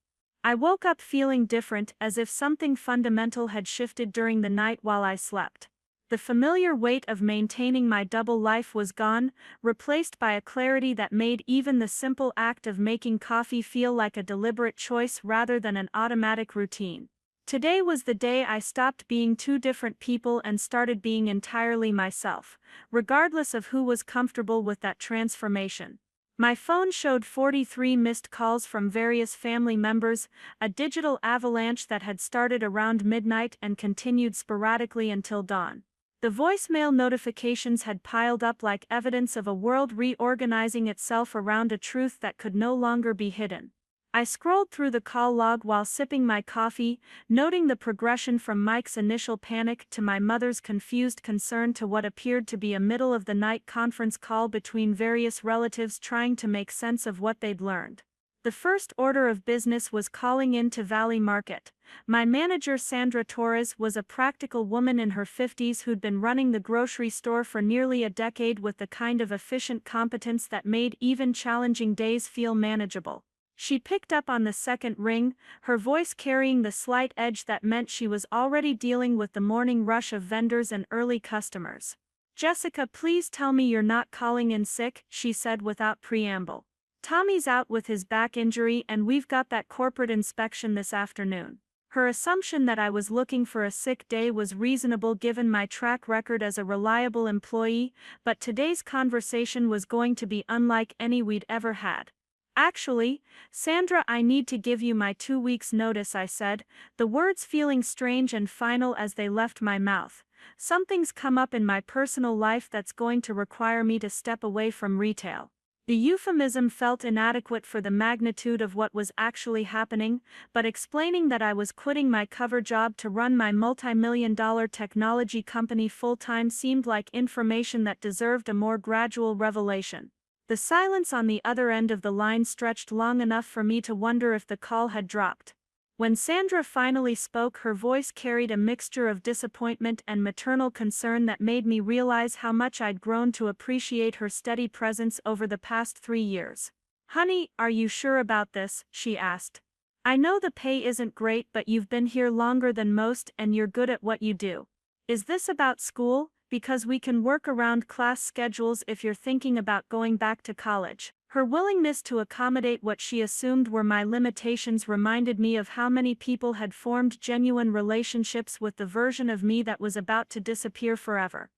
I woke up feeling different, as if something fundamental had shifted during the night while I slept. The familiar weight of maintaining my double life was gone, replaced by a clarity that made even the simple act of making coffee feel like a deliberate choice rather than an automatic routine. Today was the day I stopped being two different people and started being entirely myself, regardless of who was comfortable with that transformation. My phone showed 43 missed calls from various family members, a digital avalanche that had started around midnight and continued sporadically until dawn. The voicemail notifications had piled up like evidence of a world reorganizing itself around a truth that could no longer be hidden. I scrolled through the call log while sipping my coffee, noting the progression from Mike's initial panic to my mother's confused concern to what appeared to be a middle-of-the-night conference call between various relatives trying to make sense of what they'd learned. The first order of business was calling in to Valley Market, My manager Sandra Torres was a practical woman in her 50s who'd been running the grocery store for nearly a decade with the kind of efficient competence that made even challenging days feel manageable. She picked up on the second ring, her voice carrying the slight edge that meant she was already dealing with the morning rush of vendors and early customers. "Jessica, please tell me you're not calling in sick," she said without preamble. "Tommy's out with his back injury and we've got that corporate inspection this afternoon." Her assumption that I was looking for a sick day was reasonable given my track record as a reliable employee, but today's conversation was going to be unlike any we'd ever had. "Actually, Sandra, I need to give you my 2 weeks' notice," I said, the words feeling strange and final as they left my mouth. "Something's come up in my personal life that's going to require me to step away from retail." The euphemism felt inadequate for the magnitude of what was actually happening, but explaining that I was quitting my cover job to run my multi-million-dollar technology company full-time seemed like information that deserved a more gradual revelation. The silence on the other end of the line stretched long enough for me to wonder if the call had dropped. When Sandra finally spoke, her voice carried a mixture of disappointment and maternal concern that made me realize how much I'd grown to appreciate her steady presence over the past 3 years. "Honey, are you sure about this?" she asked. "I know the pay isn't great, but you've been here longer than most and you're good at what you do. Is this about school? Because we can work around class schedules if you're thinking about going back to college." Her willingness to accommodate what she assumed were my limitations reminded me of how many people had formed genuine relationships with the version of me that was about to disappear forever.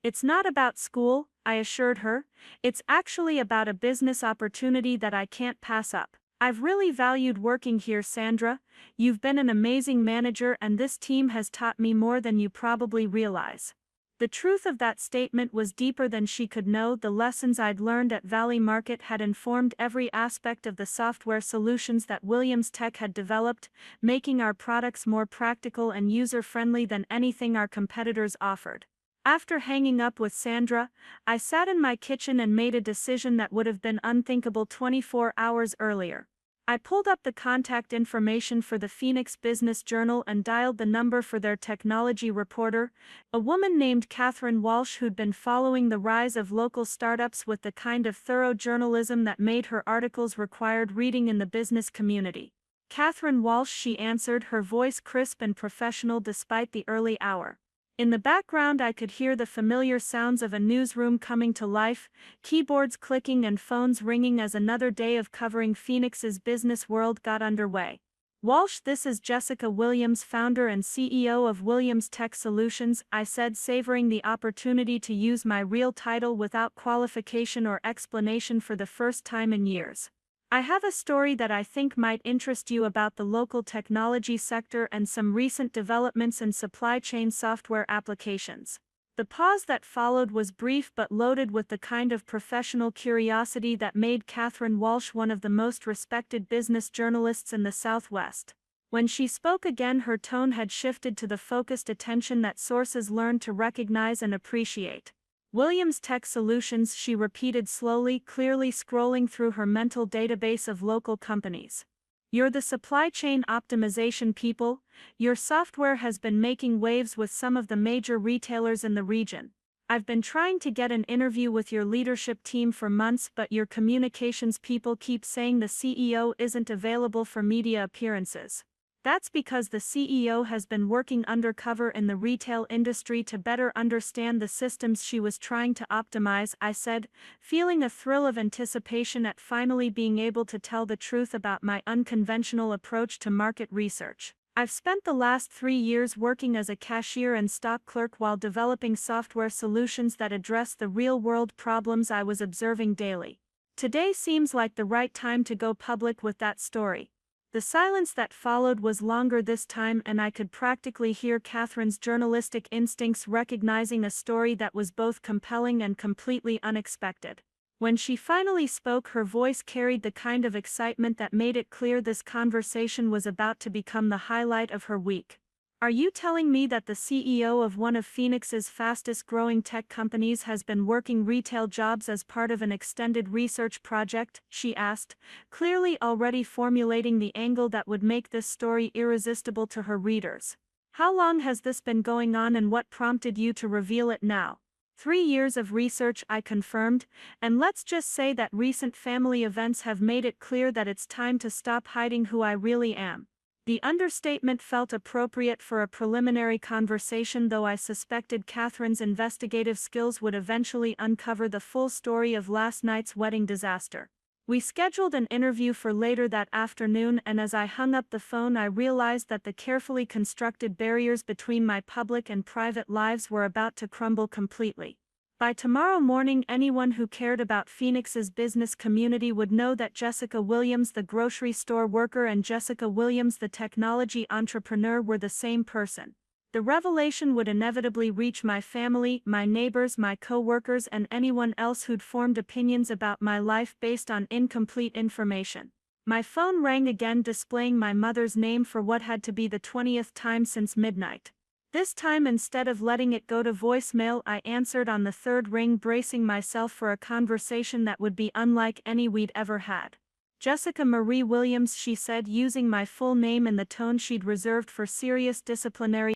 "It's not about school," I assured her. "It's actually about a business opportunity that I can't pass up. I've really valued working here, Sandra. You've been an amazing manager and this team has taught me more than you probably realize." The truth of that statement was deeper than she could know. The lessons I'd learned at Valley Market had informed every aspect of the software solutions that Williams Tech had developed, making our products more practical and user-friendly than anything our competitors offered. After hanging up with Sandra, I sat in my kitchen and made a decision that would have been unthinkable 24 hours earlier. I pulled up the contact information for the Phoenix Business Journal and dialed the number for their technology reporter, a woman named Catherine Walsh who'd been following the rise of local startups with the kind of thorough journalism that made her articles required reading in the business community. "Catherine Walsh," she answered, her voice crisp and professional despite the early hour. In the background I could hear the familiar sounds of a newsroom coming to life, keyboards clicking and phones ringing as another day of covering Phoenix's business world got underway. "Walsh, this is Jessica Williams, founder and CEO of Williams Tech Solutions," I said, savoring the opportunity to use my real title without qualification or explanation for the first time in years. "I have a story that I think might interest you about the local technology sector and some recent developments in supply chain software applications." The pause that followed was brief but loaded with the kind of professional curiosity that made Catherine Walsh one of the most respected business journalists in the Southwest. When she spoke again, her tone had shifted to the focused attention that sources learned to recognize and appreciate. "Williams Tech Solutions," she repeated slowly, clearly scrolling through her mental database of local companies. "You're the supply chain optimization people. Your software has been making waves with some of the major retailers in the region. I've been trying to get an interview with your leadership team for months, but your communications people keep saying the CEO isn't available for media appearances." "That's because the CEO has been working undercover in the retail industry to better understand the systems she was trying to optimize," I said, feeling a thrill of anticipation at finally being able to tell the truth about my unconventional approach to market research. "I've spent the last 3 years working as a cashier and stock clerk while developing software solutions that address the real-world problems I was observing daily. Today seems like the right time to go public with that story." The silence that followed was longer this time, and I could practically hear Catherine's journalistic instincts recognizing a story that was both compelling and completely unexpected. When she finally spoke, her voice carried the kind of excitement that made it clear this conversation was about to become the highlight of her week. Are you telling me that the CEO of one of Phoenix's fastest-growing tech companies has been working retail jobs as part of an extended research project? She asked, clearly already formulating the angle that would make this story irresistible to her readers. How long has this been going on and what prompted you to reveal it now? 3 years of research, I confirmed, and let's just say that recent family events have made it clear that it's time to stop hiding who I really am. The understatement felt appropriate for a preliminary conversation, though I suspected Catherine's investigative skills would eventually uncover the full story of last night's wedding disaster. We scheduled an interview for later that afternoon, and as I hung up the phone I realized that the carefully constructed barriers between my public and private lives were about to crumble completely. By tomorrow morning, anyone who cared about Phoenix's business community would know that Jessica Williams, the grocery store worker, and Jessica Williams, the technology entrepreneur, were the same person. The revelation would inevitably reach my family, my neighbors, my co-workers, and anyone else who'd formed opinions about my life based on incomplete information. My phone rang again, displaying my mother's name for what had to be the 20th time since midnight. This time, instead of letting it go to voicemail, I answered on the third ring, bracing myself for a conversation that would be unlike any we'd ever had. Jessica Marie Williams, she said, using my full name in the tone she'd reserved for serious disciplinary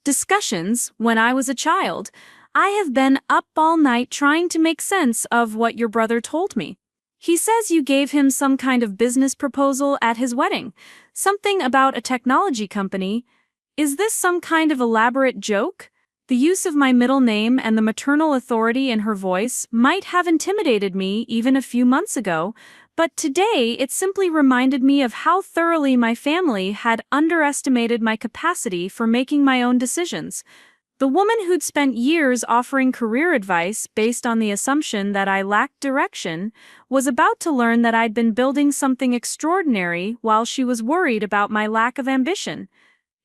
discussions. When I was a child, I have been up all night trying to make sense of what your brother told me. He says you gave him some kind of business proposal at his wedding, something about a technology company. Is this some kind of elaborate joke? The use of my middle name and the maternal authority in her voice might have intimidated me even a few months ago, but today it simply reminded me of how thoroughly my family had underestimated my capacity for making my own decisions. The woman who'd spent years offering career advice based on the assumption that I lacked direction was about to learn that I'd been building something extraordinary while she was worried about my lack of ambition.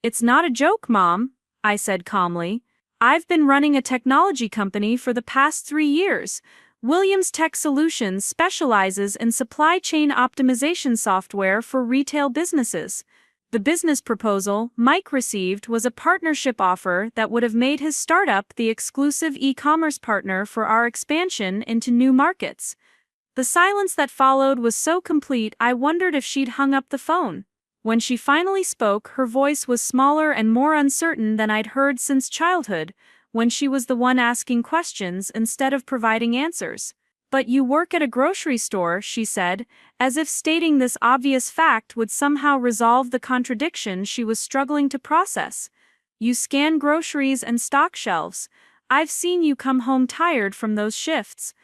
"It's not a joke, Mom," I said calmly. "I've been running a technology company for the past 3 years. Williams Tech Solutions specializes in supply chain optimization software for retail businesses." The business proposal Mike received was a partnership offer that would have made his startup the exclusive e-commerce partner for our expansion into new markets. The silence that followed was so complete I wondered if she'd hung up the phone. When she finally spoke, her voice was smaller and more uncertain than I'd heard since childhood, when she was the one asking questions instead of providing answers. "But you work at a grocery store," she said, as if stating this obvious fact would somehow resolve the contradiction she was struggling to process. "You scan groceries and stock shelves. I've seen you come home tired from those shifts.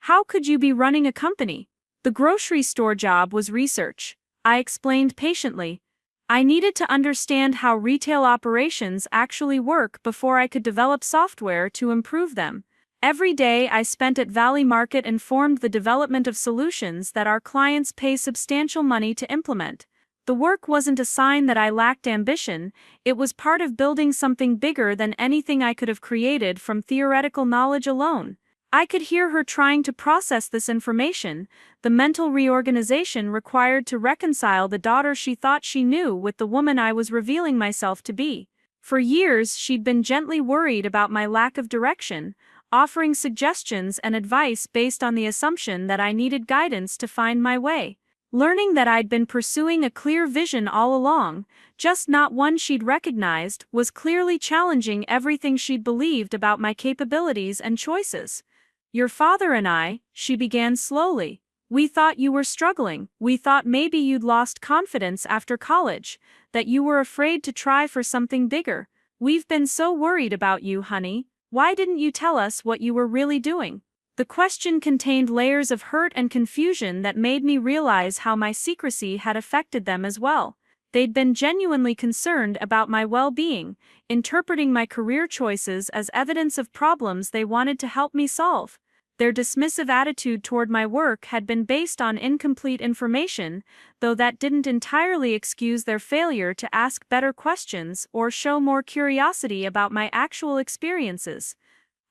How could you be running a company?" "The grocery store job was research," I explained patiently. "I needed to understand how retail operations actually work before I could develop software to improve them. Every day I spent at Valley Market informed the development of solutions that our clients pay substantial money to implement. The work wasn't a sign that I lacked ambition, it was part of building something bigger than anything I could have created from theoretical knowledge alone." I could hear her trying to process this information, the mental reorganization required to reconcile the daughter she thought she knew with the woman I was revealing myself to be. For years she'd been gently worried about my lack of direction, offering suggestions and advice based on the assumption that I needed guidance to find my way. Learning that I'd been pursuing a clear vision all along, just not one she'd recognized, was clearly challenging everything she'd believed about my capabilities and choices. "Your father and I," she began slowly, "we thought you were struggling. We thought maybe you'd lost confidence after college, that you were afraid to try for something bigger. We've been so worried about you, honey. Why didn't you tell us what you were really doing?" The question contained layers of hurt and confusion that made me realize how my secrecy had affected them as well. They'd been genuinely concerned about my well-being, interpreting my career choices as evidence of problems they wanted to help me solve. Their dismissive attitude toward my work had been based on incomplete information, though that didn't entirely excuse their failure to ask better questions or show more curiosity about my actual experiences.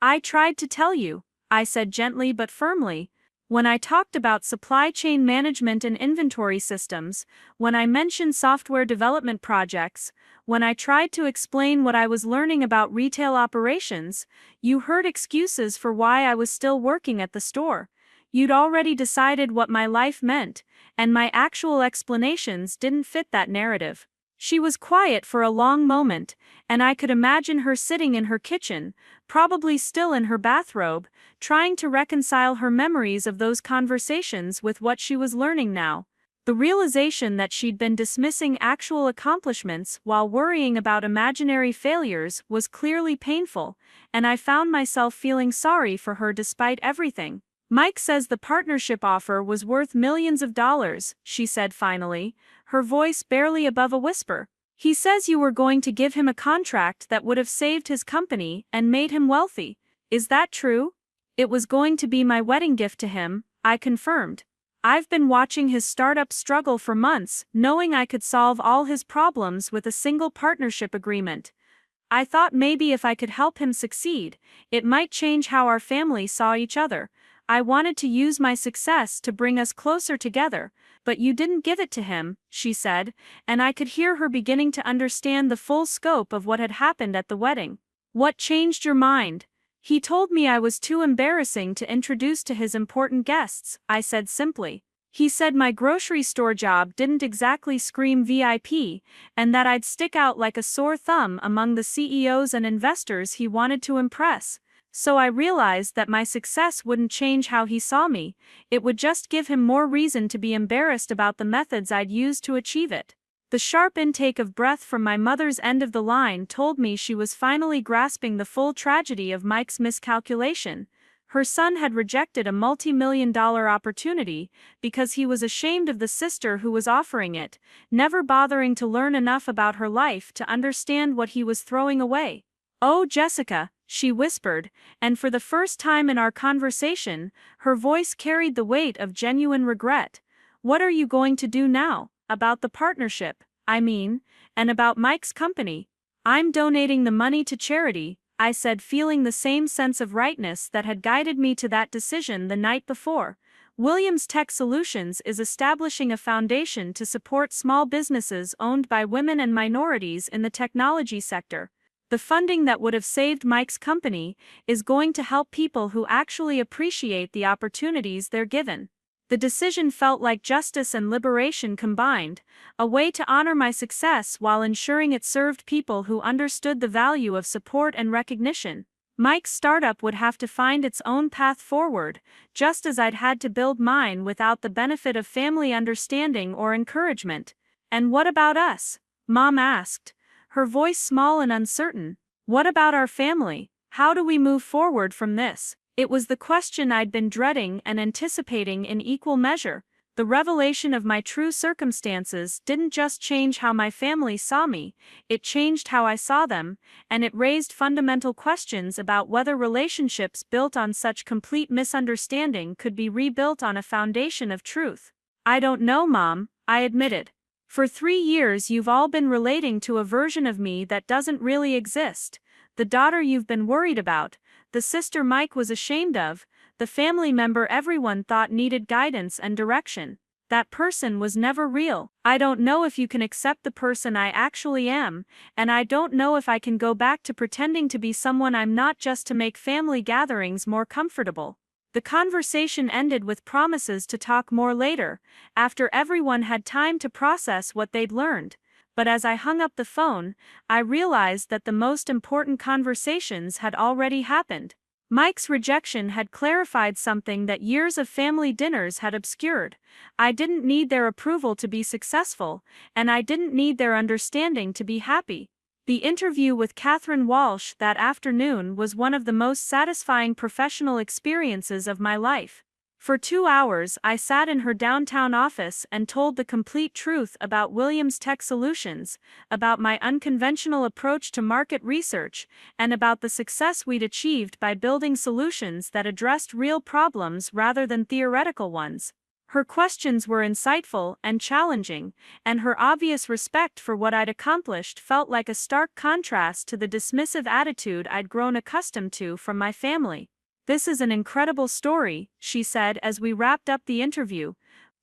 "I tried to tell you," I said gently but firmly, When I talked about supply chain management and inventory systems, when I mentioned software development projects, when I tried to explain what I was learning about retail operations, you heard excuses for why I was still working at the store. You'd already decided what my life meant, and my actual explanations didn't fit that narrative. She was quiet for a long moment, and I could imagine her sitting in her kitchen, probably still in her bathrobe, trying to reconcile her memories of those conversations with what she was learning now. The realization that she'd been dismissing actual accomplishments while worrying about imaginary failures was clearly painful, and I found myself feeling sorry for her despite everything. Mike says the partnership offer was worth millions of dollars, she said finally, her voice barely above a whisper. He says you were going to give him a contract that would have saved his company and made him wealthy. Is that true? It was going to be my wedding gift to him, I confirmed. I've been watching his startup struggle for months, knowing I could solve all his problems with a single partnership agreement. I thought maybe if I could help him succeed, it might change how our family saw each other. I wanted to use my success to bring us closer together, but you didn't give it to him, she said, and I could hear her beginning to understand the full scope of what had happened at the wedding. What changed your mind? He told me I was too embarrassing to introduce to his important guests, I said simply. He said my grocery store job didn't exactly scream VIP, and that I'd stick out like a sore thumb among the CEOs and investors he wanted to impress. So I realized that my success wouldn't change how he saw me, it would just give him more reason to be embarrassed about the methods I'd used to achieve it. The sharp intake of breath from my mother's end of the line told me she was finally grasping the full tragedy of Mike's miscalculation. Her son had rejected a multi-million-dollar opportunity because he was ashamed of the sister who was offering it, never bothering to learn enough about her life to understand what he was throwing away. "Oh, Jessica," she whispered, and for the first time in our conversation, her voice carried the weight of genuine regret. "What are you going to do now? About the partnership, I mean, and about Mike's company?" "I'm donating the money to charity," I said, feeling the same sense of rightness that had guided me to that decision the night before. Williams Tech Solutions is establishing a foundation to support small businesses owned by women and minorities in the technology sector. The funding that would have saved Mike's company is going to help people who actually appreciate the opportunities they're given. The decision felt like justice and liberation combined, a way to honor my success while ensuring it served people who understood the value of support and recognition. Mike's startup would have to find its own path forward, just as I'd had to build mine without the benefit of family understanding or encouragement. "And what about us?" Mom asked, her voice small and uncertain. "What about our family? How do we move forward from this?" It was the question I'd been dreading and anticipating in equal measure. The revelation of my true circumstances didn't just change how my family saw me, it changed how I saw them, and it raised fundamental questions about whether relationships built on such complete misunderstanding could be rebuilt on a foundation of truth. "I don't know, Mom," I admitted. "For 3 years you've all been relating to a version of me that doesn't really exist. The daughter you've been worried about, the sister Mike was ashamed of, the family member everyone thought needed guidance and direction. That person was never real. I don't know if you can accept the person I actually am, and I don't know if I can go back to pretending to be someone I'm not just to make family gatherings more comfortable." The conversation ended with promises to talk more later, after everyone had time to process what they'd learned. But as I hung up the phone, I realized that the most important conversations had already happened. Mike's rejection had clarified something that years of family dinners had obscured. I didn't need their approval to be successful, and I didn't need their understanding to be happy. The interview with Catherine Walsh that afternoon was one of the most satisfying professional experiences of my life. For 2 hours I sat in her downtown office and told the complete truth about Williams Tech Solutions, about my unconventional approach to market research, and about the success we'd achieved by building solutions that addressed real problems rather than theoretical ones. Her questions were insightful and challenging, and her obvious respect for what I'd accomplished felt like a stark contrast to the dismissive attitude I'd grown accustomed to from my family. "This is an incredible story," she said as we wrapped up the interview.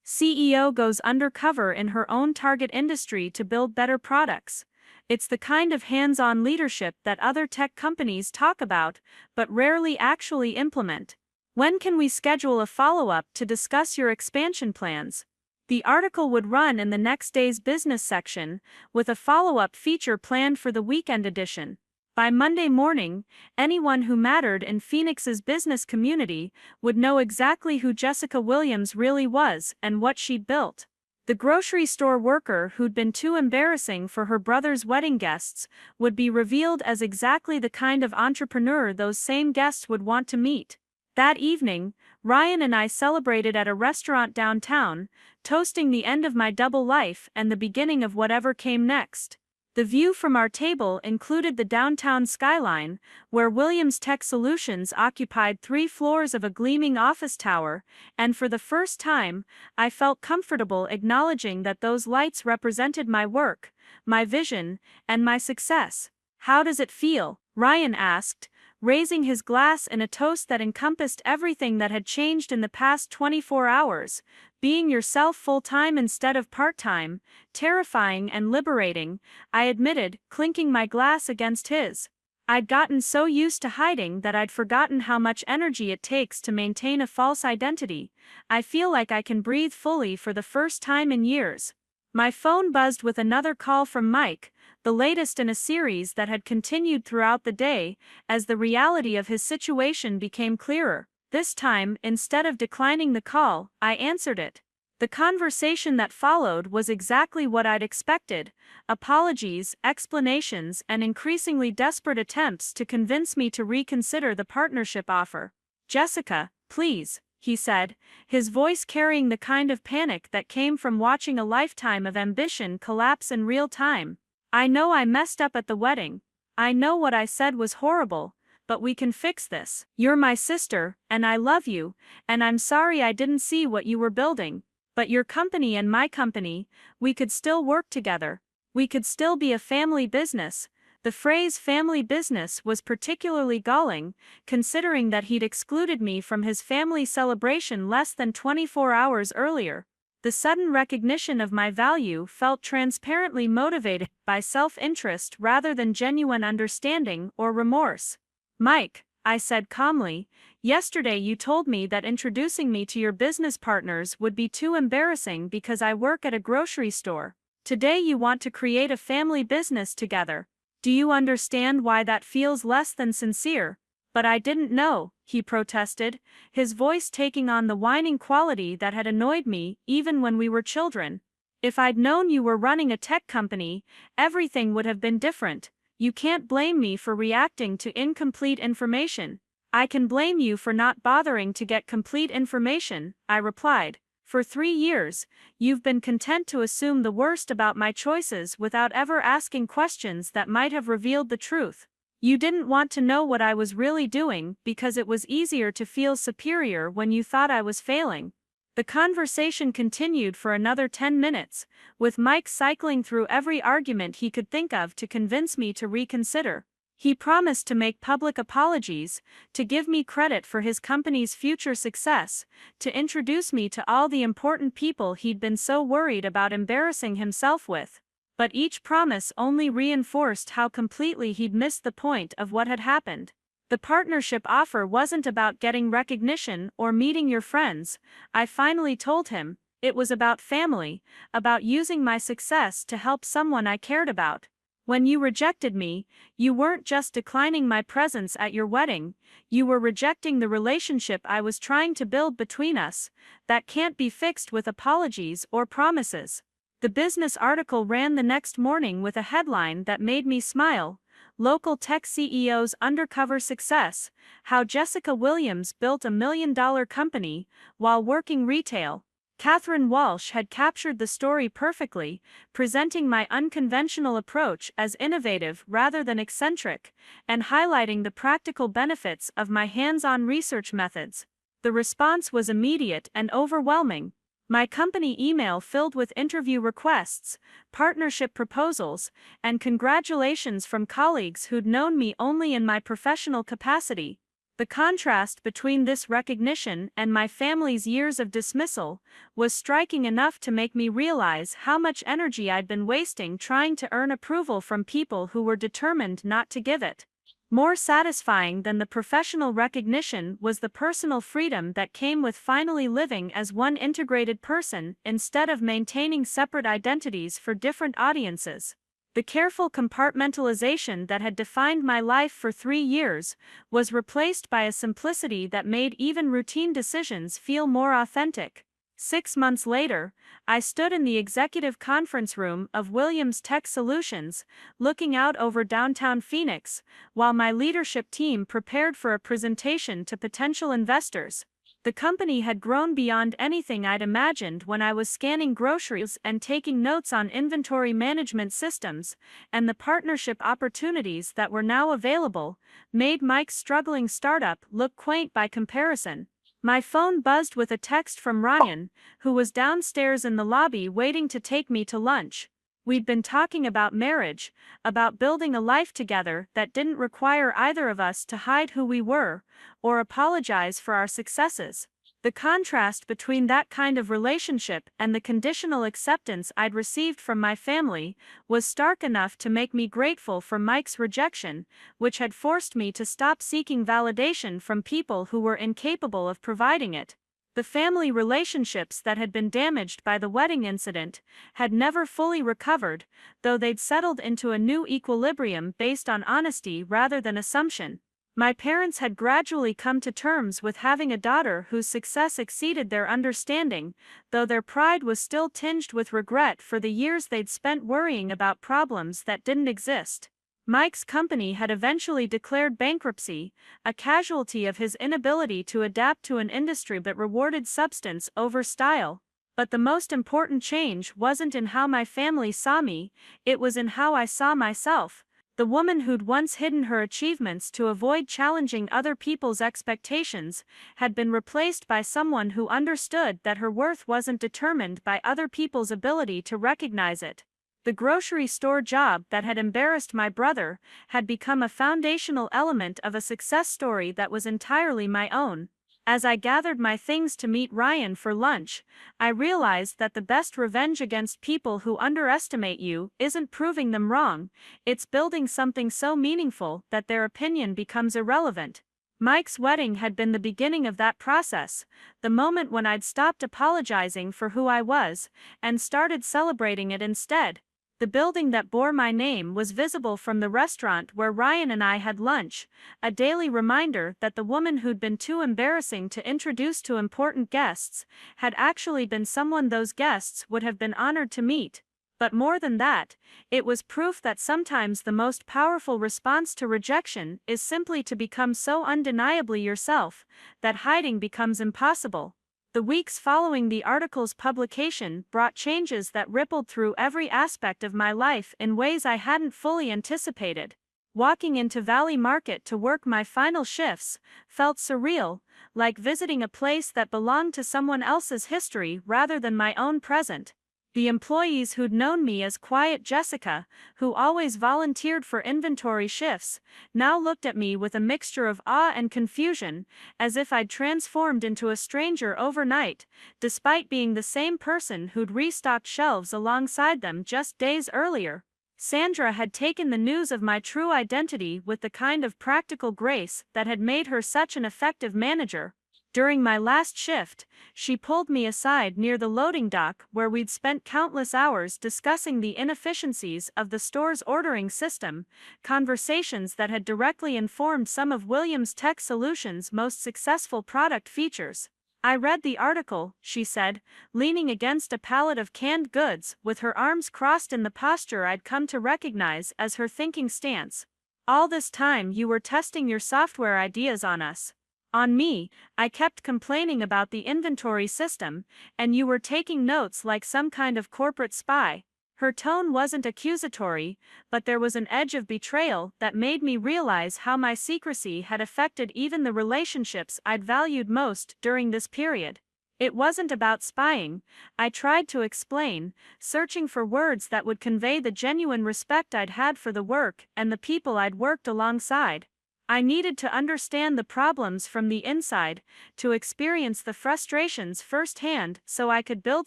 CEO goes undercover in her own target industry to build better products. It's the kind of hands-on leadership that other tech companies talk about, but rarely actually implement. When can we schedule a follow-up to discuss your expansion plans? The article would run in the next day's business section, with a follow-up feature planned for the weekend edition. By Monday morning, anyone who mattered in Phoenix's business community would know exactly who Jessica Williams really was and what she'd built. The grocery store worker who'd been too embarrassing for her brother's wedding guests would be revealed as exactly the kind of entrepreneur those same guests would want to meet. That evening, Ryan and I celebrated at a restaurant downtown, toasting the end of my double life and the beginning of whatever came next. The view from our table included the downtown skyline, where Williams Tech Solutions occupied 3 floors of a gleaming office tower, and for the first time, I felt comfortable acknowledging that those lights represented my work, my vision, and my success. "How does it feel?" Ryan asked, raising his glass in a toast that encompassed everything that had changed in the past 24 hours. "Being yourself full-time instead of part-time, terrifying and liberating," I admitted, clinking my glass against his. I'd gotten so used to hiding that I'd forgotten how much energy it takes to maintain a false identity. "I feel like I can breathe fully for the first time in years." My phone buzzed with another call from Mike, the latest in a series that had continued throughout the day, as the reality of his situation became clearer. This time, instead of declining the call, I answered it. The conversation that followed was exactly what I'd expected: apologies, explanations, and increasingly desperate attempts to convince me to reconsider the partnership offer. "Jessica, please," he said, his voice carrying the kind of panic that came from watching a lifetime of ambition collapse in real time. "I know I messed up at the wedding. I know what I said was horrible, but we can fix this. You're my sister, and I love you, and I'm sorry I didn't see what you were building. But your company and my company, we could still work together. We could still be a family business." The phrase family business was particularly galling, considering that he'd excluded me from his family celebration less than 24 hours earlier. The sudden recognition of my value felt transparently motivated by self-interest rather than genuine understanding or remorse. "Mike," I said calmly, "yesterday you told me that introducing me to your business partners would be too embarrassing because I work at a grocery store. Today you want to create a family business together. Do you understand why that feels less than sincere?" "But I didn't know," he protested, his voice taking on the whining quality that had annoyed me even when we were children. "If I'd known you were running a tech company, everything would have been different. You can't blame me for reacting to incomplete information." "I can blame you for not bothering to get complete information," I replied. "For 3 years, you've been content to assume the worst about my choices without ever asking questions that might have revealed the truth. You didn't want to know what I was really doing because it was easier to feel superior when you thought I was failing." The conversation continued for another 10 minutes, with Mike cycling through every argument he could think of to convince me to reconsider. He promised to make public apologies, to give me credit for his company's future success, to introduce me to all the important people he'd been so worried about embarrassing himself with. But each promise only reinforced how completely he'd missed the point of what had happened. The partnership offer wasn't about getting recognition or meeting your friends, I finally told him. It was about family, about using my success to help someone I cared about. "When you rejected me, you weren't just declining my presence at your wedding, you were rejecting the relationship I was trying to build between us. That can't be fixed with apologies or promises." The business article ran the next morning with a headline that made me smile: "Local Tech CEO's Undercover Success: How Jessica Williams Built $1 Million Company While Working Retail." Catherine Walsh had captured the story perfectly, presenting my unconventional approach as innovative rather than eccentric, and highlighting the practical benefits of my hands-on research methods. The response was immediate and overwhelming. My company email filled with interview requests, partnership proposals, and congratulations from colleagues who'd known me only in my professional capacity. The contrast between this recognition and my family's years of dismissal was striking enough to make me realize how much energy I'd been wasting trying to earn approval from people who were determined not to give it. More satisfying than the professional recognition was the personal freedom that came with finally living as one integrated person instead of maintaining separate identities for different audiences. The careful compartmentalization that had defined my life for 3 years was replaced by a simplicity that made even routine decisions feel more authentic. 6 months later, I stood in the executive conference room of Williams Tech Solutions, looking out over downtown Phoenix, while my leadership team prepared for a presentation to potential investors. The company had grown beyond anything I'd imagined when I was scanning groceries and taking notes on inventory management systems, and the partnership opportunities that were now available made Mike's struggling startup look quaint by comparison. My phone buzzed with a text from Ryan, who was downstairs in the lobby waiting to take me to lunch. We'd been talking about marriage, about building a life together that didn't require either of us to hide who we were, or apologize for our successes. The contrast between that kind of relationship and the conditional acceptance I'd received from my family was stark enough to make me grateful for Mike's rejection, which had forced me to stop seeking validation from people who were incapable of providing it. The family relationships that had been damaged by the wedding incident had never fully recovered, though they'd settled into a new equilibrium based on honesty rather than assumption. My parents had gradually come to terms with having a daughter whose success exceeded their understanding, though their pride was still tinged with regret for the years they'd spent worrying about problems that didn't exist. Mike's company had eventually declared bankruptcy, a casualty of his inability to adapt to an industry that rewarded substance over style. But the most important change wasn't in how my family saw me, it was in how I saw myself. The woman who'd once hidden her achievements to avoid challenging other people's expectations had been replaced by someone who understood that her worth wasn't determined by other people's ability to recognize it. The grocery store job that had embarrassed my brother had become a foundational element of a success story that was entirely my own. As I gathered my things to meet Ryan for lunch, I realized that the best revenge against people who underestimate you isn't proving them wrong, it's building something so meaningful that their opinion becomes irrelevant. Mike's wedding had been the beginning of that process, the moment when I'd stopped apologizing for who I was and started celebrating it instead. The building that bore my name was visible from the restaurant where Ryan and I had lunch, a daily reminder that the woman who'd been too embarrassing to introduce to important guests had actually been someone those guests would have been honored to meet. But more than that, it was proof that sometimes the most powerful response to rejection is simply to become so undeniably yourself that hiding becomes impossible. The weeks following the article's publication brought changes that rippled through every aspect of my life in ways I hadn't fully anticipated. Walking into Valley Market to work my final shifts felt surreal, like visiting a place that belonged to someone else's history rather than my own present. The employees who'd known me as Quiet Jessica, who always volunteered for inventory shifts, now looked at me with a mixture of awe and confusion, as if I'd transformed into a stranger overnight, despite being the same person who'd restocked shelves alongside them just days earlier. Sandra had taken the news of my true identity with the kind of practical grace that had made her such an effective manager. During my last shift, she pulled me aside near the loading dock where we'd spent countless hours discussing the inefficiencies of the store's ordering system, conversations that had directly informed some of Williams Tech Solutions' most successful product features. "I read the article," she said, leaning against a pallet of canned goods with her arms crossed in the posture I'd come to recognize as her thinking stance. "All this time you were testing your software ideas on us. On me, I kept complaining about the inventory system, and you were taking notes like some kind of corporate spy." Her tone wasn't accusatory, but there was an edge of betrayal that made me realize how my secrecy had affected even the relationships I'd valued most during this period. It wasn't about spying, I tried to explain, searching for words that would convey the genuine respect I'd had for the work and the people I'd worked alongside. I needed to understand the problems from the inside, to experience the frustrations firsthand so I could build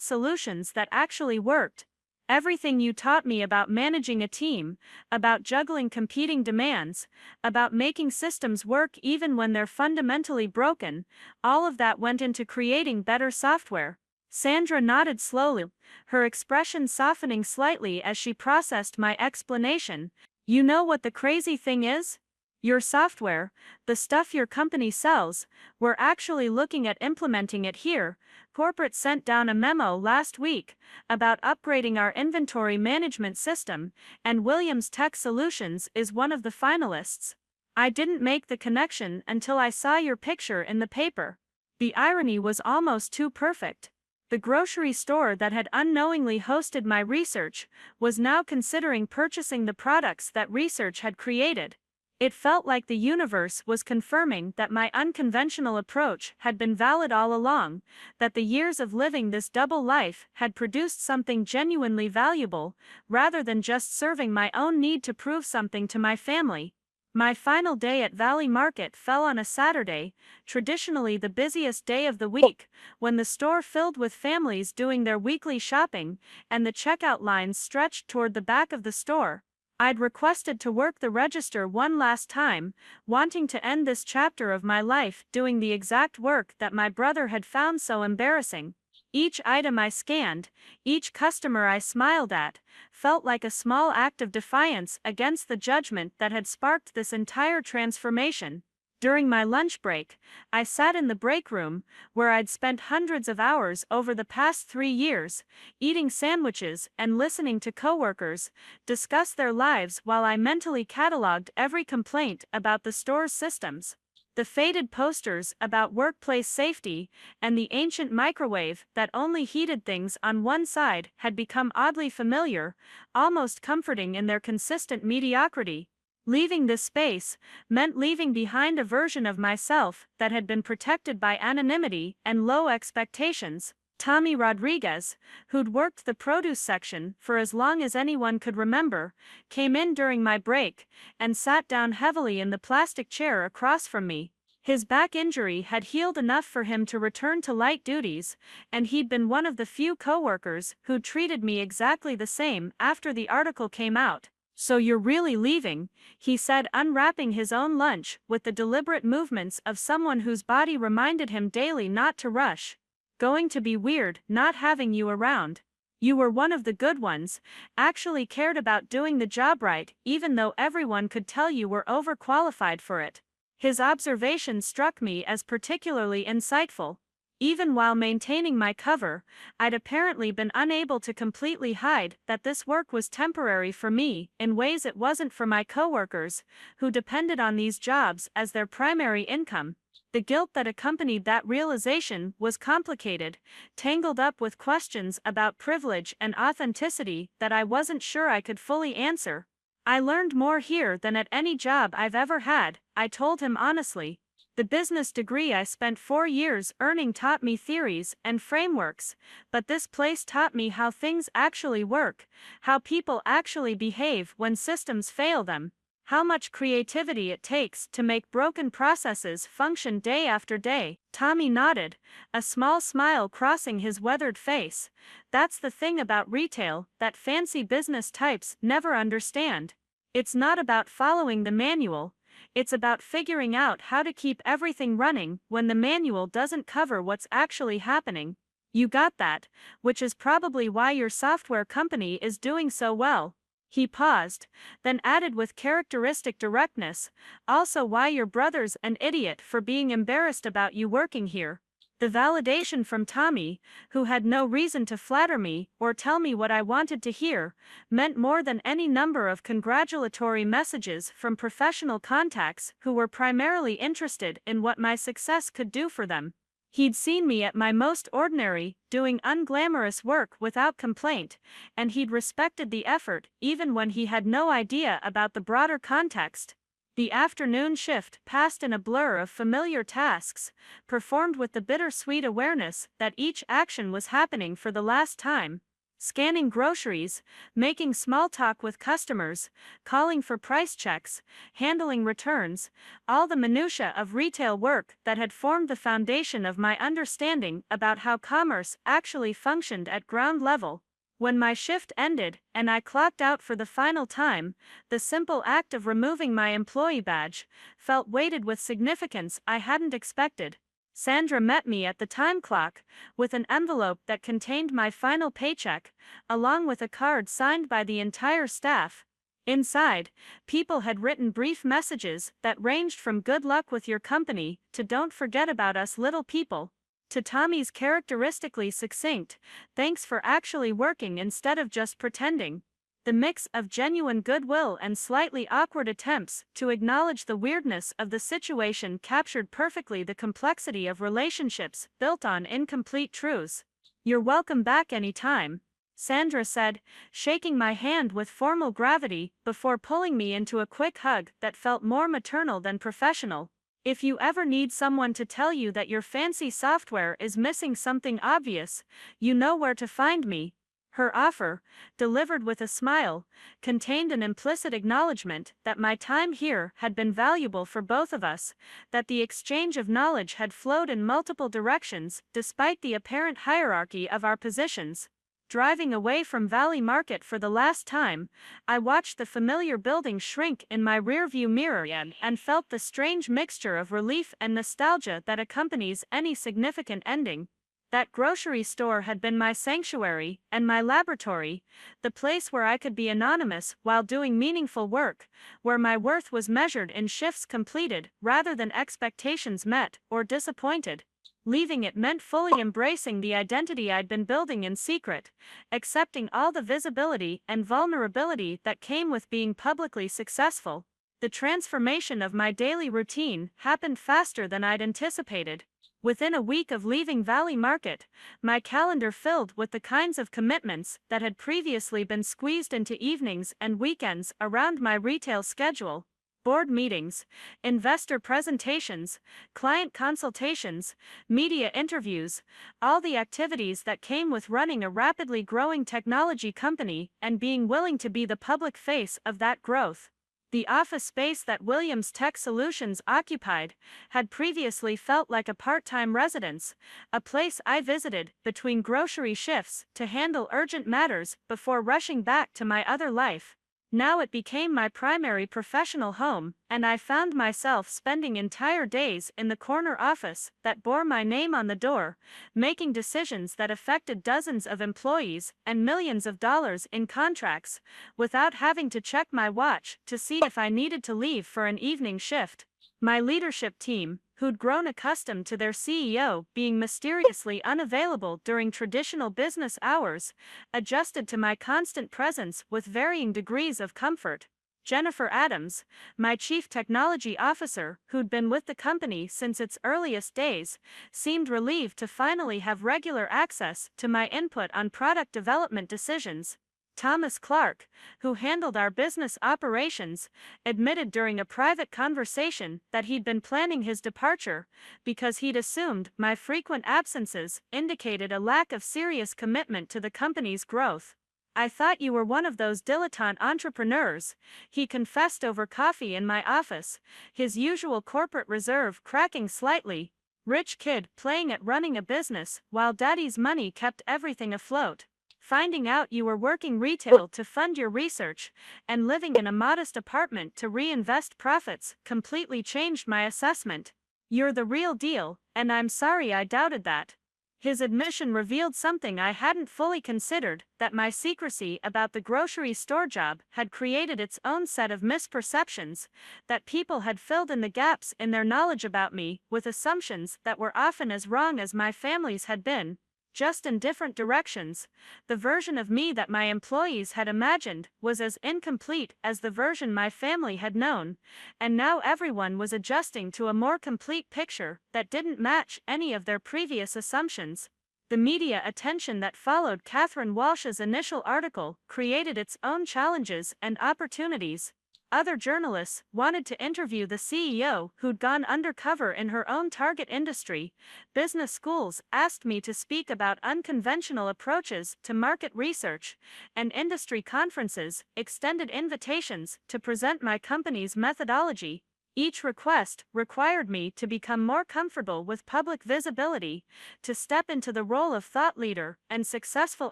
solutions that actually worked. Everything you taught me about managing a team, about juggling competing demands, about making systems work even when they're fundamentally broken, all of that went into creating better software. Sandra nodded slowly, her expression softening slightly as she processed my explanation. You know what the crazy thing is? Your software, the stuff your company sells, we're actually looking at implementing it here. Corporate sent down a memo last week about upgrading our inventory management system, and Williams Tech Solutions is one of the finalists. I didn't make the connection until I saw your picture in the paper. The irony was almost too perfect. The grocery store that had unknowingly hosted my research was now considering purchasing the products that research had created. It felt like the universe was confirming that my unconventional approach had been valid all along, that the years of living this double life had produced something genuinely valuable, rather than just serving my own need to prove something to my family. My final day at Valley Market fell on a Saturday, traditionally the busiest day of the week, when the store filled with families doing their weekly shopping, and the checkout lines stretched toward the back of the store. I'd requested to work the register one last time, wanting to end this chapter of my life doing the exact work that my brother had found so embarrassing. Each item I scanned, each customer I smiled at, felt like a small act of defiance against the judgment that had sparked this entire transformation. During my lunch break, I sat in the break room, where I'd spent hundreds of hours over the past 3 years, eating sandwiches and listening to coworkers discuss their lives while I mentally cataloged every complaint about the store's systems. The faded posters about workplace safety and the ancient microwave that only heated things on one side had become oddly familiar, almost comforting in their consistent mediocrity. Leaving this space meant leaving behind a version of myself that had been protected by anonymity and low expectations. Tommy Rodriguez, who'd worked the produce section for as long as anyone could remember, came in during my break and sat down heavily in the plastic chair across from me. His back injury had healed enough for him to return to light duties, and he'd been one of the few coworkers who treated me exactly the same after the article came out. "So you're really leaving," he said, unwrapping his own lunch with the deliberate movements of someone whose body reminded him daily not to rush. "Going to be weird not having you around. You were one of the good ones, actually cared about doing the job right even though everyone could tell you were overqualified for it." His observation struck me as particularly insightful. Even while maintaining my cover, I'd apparently been unable to completely hide that this work was temporary for me in ways it wasn't for my coworkers, who depended on these jobs as their primary income. The guilt that accompanied that realization was complicated, tangled up with questions about privilege and authenticity that I wasn't sure I could fully answer. "I learned more here than at any job I've ever had," I told him honestly. "The business degree I spent 4 years earning taught me theories and frameworks, but this place taught me how things actually work, how people actually behave when systems fail them, how much creativity it takes to make broken processes function day after day." Tommy nodded, a small smile crossing his weathered face. "That's the thing about retail that fancy business types never understand. It's not about following the manual. It's about figuring out how to keep everything running when the manual doesn't cover what's actually happening. You got that, which is probably why your software company is doing so well." He paused, then added with characteristic directness, "Also why your brother's an idiot for being embarrassed about you working here." The validation from Tommy, who had no reason to flatter me or tell me what I wanted to hear, meant more than any number of congratulatory messages from professional contacts who were primarily interested in what my success could do for them. He'd seen me at my most ordinary, doing unglamorous work without complaint, and he'd respected the effort even when he had no idea about the broader context. The afternoon shift passed in a blur of familiar tasks, performed with the bittersweet awareness that each action was happening for the last time. Scanning groceries, making small talk with customers, calling for price checks, handling returns, all the minutiae of retail work that had formed the foundation of my understanding about how commerce actually functioned at ground level. When my shift ended and I clocked out for the final time, the simple act of removing my employee badge felt weighted with significance I hadn't expected. Sandra met me at the time clock with an envelope that contained my final paycheck, along with a card signed by the entire staff. Inside, people had written brief messages that ranged from "good luck with your company" to "don't forget about us little people," to Tommy's characteristically succinct "thanks for actually working instead of just pretending." The mix of genuine goodwill and slightly awkward attempts to acknowledge the weirdness of the situation captured perfectly the complexity of relationships built on incomplete truths. "You're welcome back anytime," Sandra said, shaking my hand with formal gravity before pulling me into a quick hug that felt more maternal than professional. "If you ever need someone to tell you that your fancy software is missing something obvious, you know where to find me." Her offer, delivered with a smile, contained an implicit acknowledgement that my time here had been valuable for both of us, that the exchange of knowledge had flowed in multiple directions despite the apparent hierarchy of our positions. Driving away from Valley Market for the last time, I watched the familiar building shrink in my rearview mirror and felt the strange mixture of relief and nostalgia that accompanies any significant ending. That grocery store had been my sanctuary and my laboratory, the place where I could be anonymous while doing meaningful work, where my worth was measured in shifts completed rather than expectations met or disappointed. Leaving it meant fully embracing the identity I'd been building in secret, accepting all the visibility and vulnerability that came with being publicly successful. The transformation of my daily routine happened faster than I'd anticipated. Within a week of leaving Valley Market, my calendar filled with the kinds of commitments that had previously been squeezed into evenings and weekends around my retail schedule. Board meetings, investor presentations, client consultations, media interviews, all the activities that came with running a rapidly growing technology company and being willing to be the public face of that growth. The office space that Williams Tech Solutions occupied had previously felt like a part-time residence, a place I visited between grocery shifts to handle urgent matters before rushing back to my other life. Now it became my primary professional home, and I found myself spending entire days in the corner office that bore my name on the door, making decisions that affected dozens of employees and millions of dollars in contracts, without having to check my watch to see if I needed to leave for an evening shift. My leadership team, who'd grown accustomed to their CEO being mysteriously unavailable during traditional business hours, adjusted to my constant presence with varying degrees of comfort. Jennifer Adams, my chief technology officer, who'd been with the company since its earliest days, seemed relieved to finally have regular access to my input on product development decisions. Thomas Clark, who handled our business operations, admitted during a private conversation that he'd been planning his departure because he'd assumed my frequent absences indicated a lack of serious commitment to the company's growth. "I thought you were one of those dilettante entrepreneurs," he confessed over coffee in my office, his usual corporate reserve cracking slightly. "Rich kid playing at running a business while daddy's money kept everything afloat. Finding out you were working retail to fund your research and living in a modest apartment to reinvest profits completely changed my assessment. You're the real deal, and I'm sorry I doubted that." His admission revealed something I hadn't fully considered, that my secrecy about the grocery store job had created its own set of misperceptions, that people had filled in the gaps in their knowledge about me with assumptions that were often as wrong as my family's had been, just in different directions. The version of me that my employees had imagined was as incomplete as the version my family had known, and now everyone was adjusting to a more complete picture that didn't match any of their previous assumptions. The media attention that followed Catherine Walsh's initial article created its own challenges and opportunities. Other journalists wanted to interview the CEO who'd gone undercover in her own target industry. Business schools asked me to speak about unconventional approaches to market research, and industry conferences extended invitations to present my company's methodology. Each request required me to become more comfortable with public visibility, to step into the role of thought leader and successful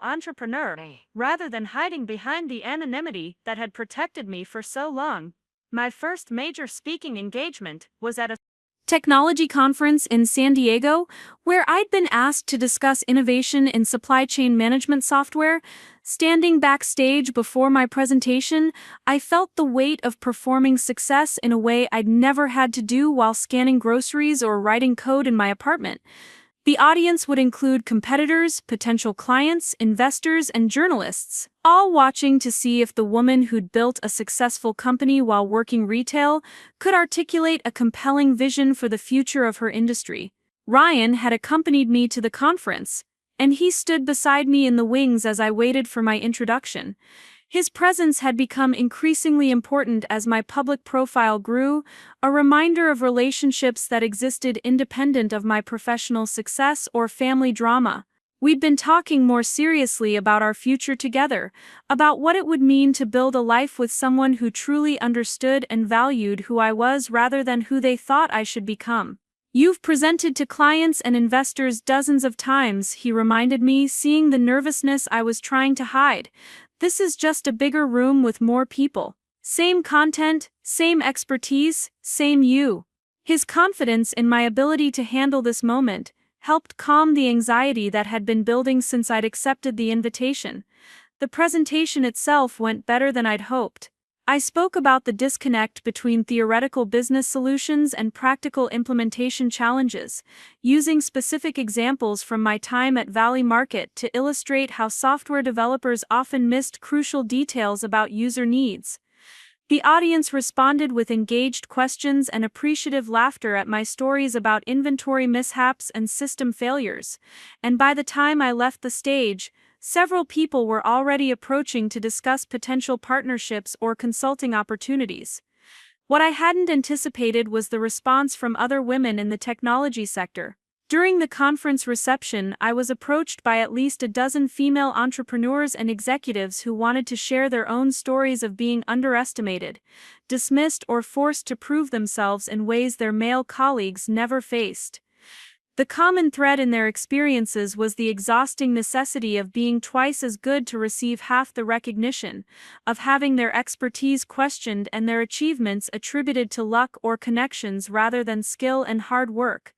entrepreneur, rather than hiding behind the anonymity that had protected me for so long. My first major speaking engagement was at a technology conference in San Diego, where I'd been asked to discuss innovation in supply chain management software. Standing backstage before my presentation, I felt the weight of performing success in a way I'd never had to do while scanning groceries or writing code in my apartment. The audience would include competitors, potential clients, investors, and journalists, all watching to see if the woman who'd built a successful company while working retail could articulate a compelling vision for the future of her industry. Ryan had accompanied me to the conference, and he stood beside me in the wings as I waited for my introduction. His presence had become increasingly important as my public profile grew, a reminder of relationships that existed independent of my professional success or family drama. We'd been talking more seriously about our future together, about what it would mean to build a life with someone who truly understood and valued who I was rather than who they thought I should become. "You've presented to clients and investors dozens of times," he reminded me, seeing the nervousness I was trying to hide. "This is just a bigger room with more people. Same content, same expertise, same you." His confidence in my ability to handle this moment helped calm the anxiety that had been building since I'd accepted the invitation. The presentation itself went better than I'd hoped. I spoke about the disconnect between theoretical business solutions and practical implementation challenges, using specific examples from my time at Valley Market to illustrate how software developers often missed crucial details about user needs. The audience responded with engaged questions and appreciative laughter at my stories about inventory mishaps and system failures, and by the time I left the stage, several people were already approaching to discuss potential partnerships or consulting opportunities. What I hadn't anticipated was the response from other women in the technology sector. During the conference reception, I was approached by at least a dozen female entrepreneurs and executives who wanted to share their own stories of being underestimated, dismissed, or forced to prove themselves in ways their male colleagues never faced. The common thread in their experiences was the exhausting necessity of being twice as good to receive half the recognition, of having their expertise questioned and their achievements attributed to luck or connections rather than skill and hard work.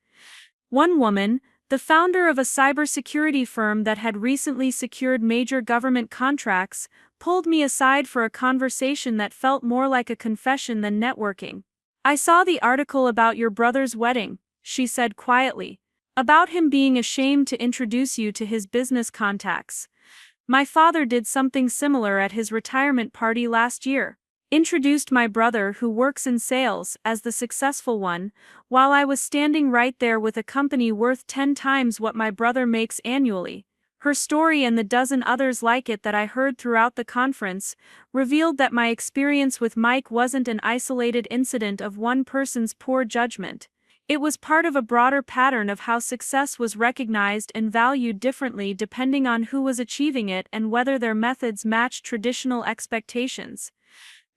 One woman, the founder of a cybersecurity firm that had recently secured major government contracts, pulled me aside for a conversation that felt more like a confession than networking. "I saw the article about your brother's wedding," she said quietly. "About him being ashamed to introduce you to his business contacts. My father did something similar at his retirement party last year. Introduced my brother, who works in sales, as the successful one, while I was standing right there with a company worth 10 times what my brother makes annually." Her story and the dozen others like it that I heard throughout the conference revealed that my experience with Mike wasn't an isolated incident of one person's poor judgment. It was part of a broader pattern of how success was recognized and valued differently depending on who was achieving it and whether their methods matched traditional expectations.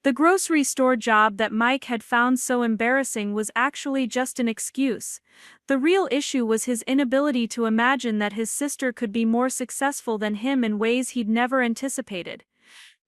The grocery store job that Mike had found so embarrassing was actually just an excuse. The real issue was his inability to imagine that his sister could be more successful than him in ways he'd never anticipated.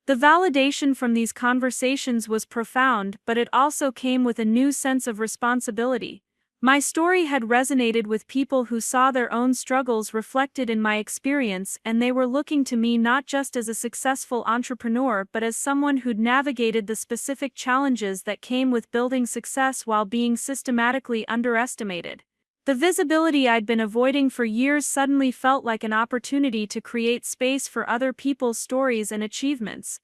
The validation from these conversations was profound, but it also came with a new sense of responsibility. My story had resonated with people who saw their own struggles reflected in my experience, and they were looking to me not just as a successful entrepreneur but as someone who'd navigated the specific challenges that came with building success while being systematically underestimated. The visibility I'd been avoiding for years suddenly felt like an opportunity to create space for other people's stories and achievements.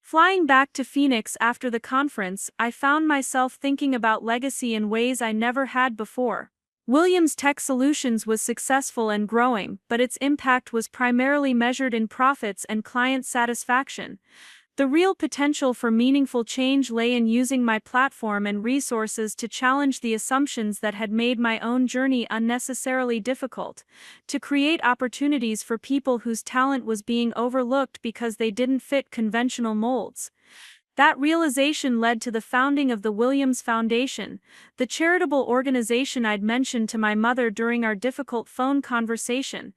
Flying back to Phoenix after the conference, I found myself thinking about legacy in ways I never had before. Williams Tech Solutions was successful and growing, but its impact was primarily measured in profits and client satisfaction. The real potential for meaningful change lay in using my platform and resources to challenge the assumptions that had made my own journey unnecessarily difficult, to create opportunities for people whose talent was being overlooked because they didn't fit conventional molds. That realization led to the founding of the Williams Foundation, the charitable organization I'd mentioned to my mother during our difficult phone conversation.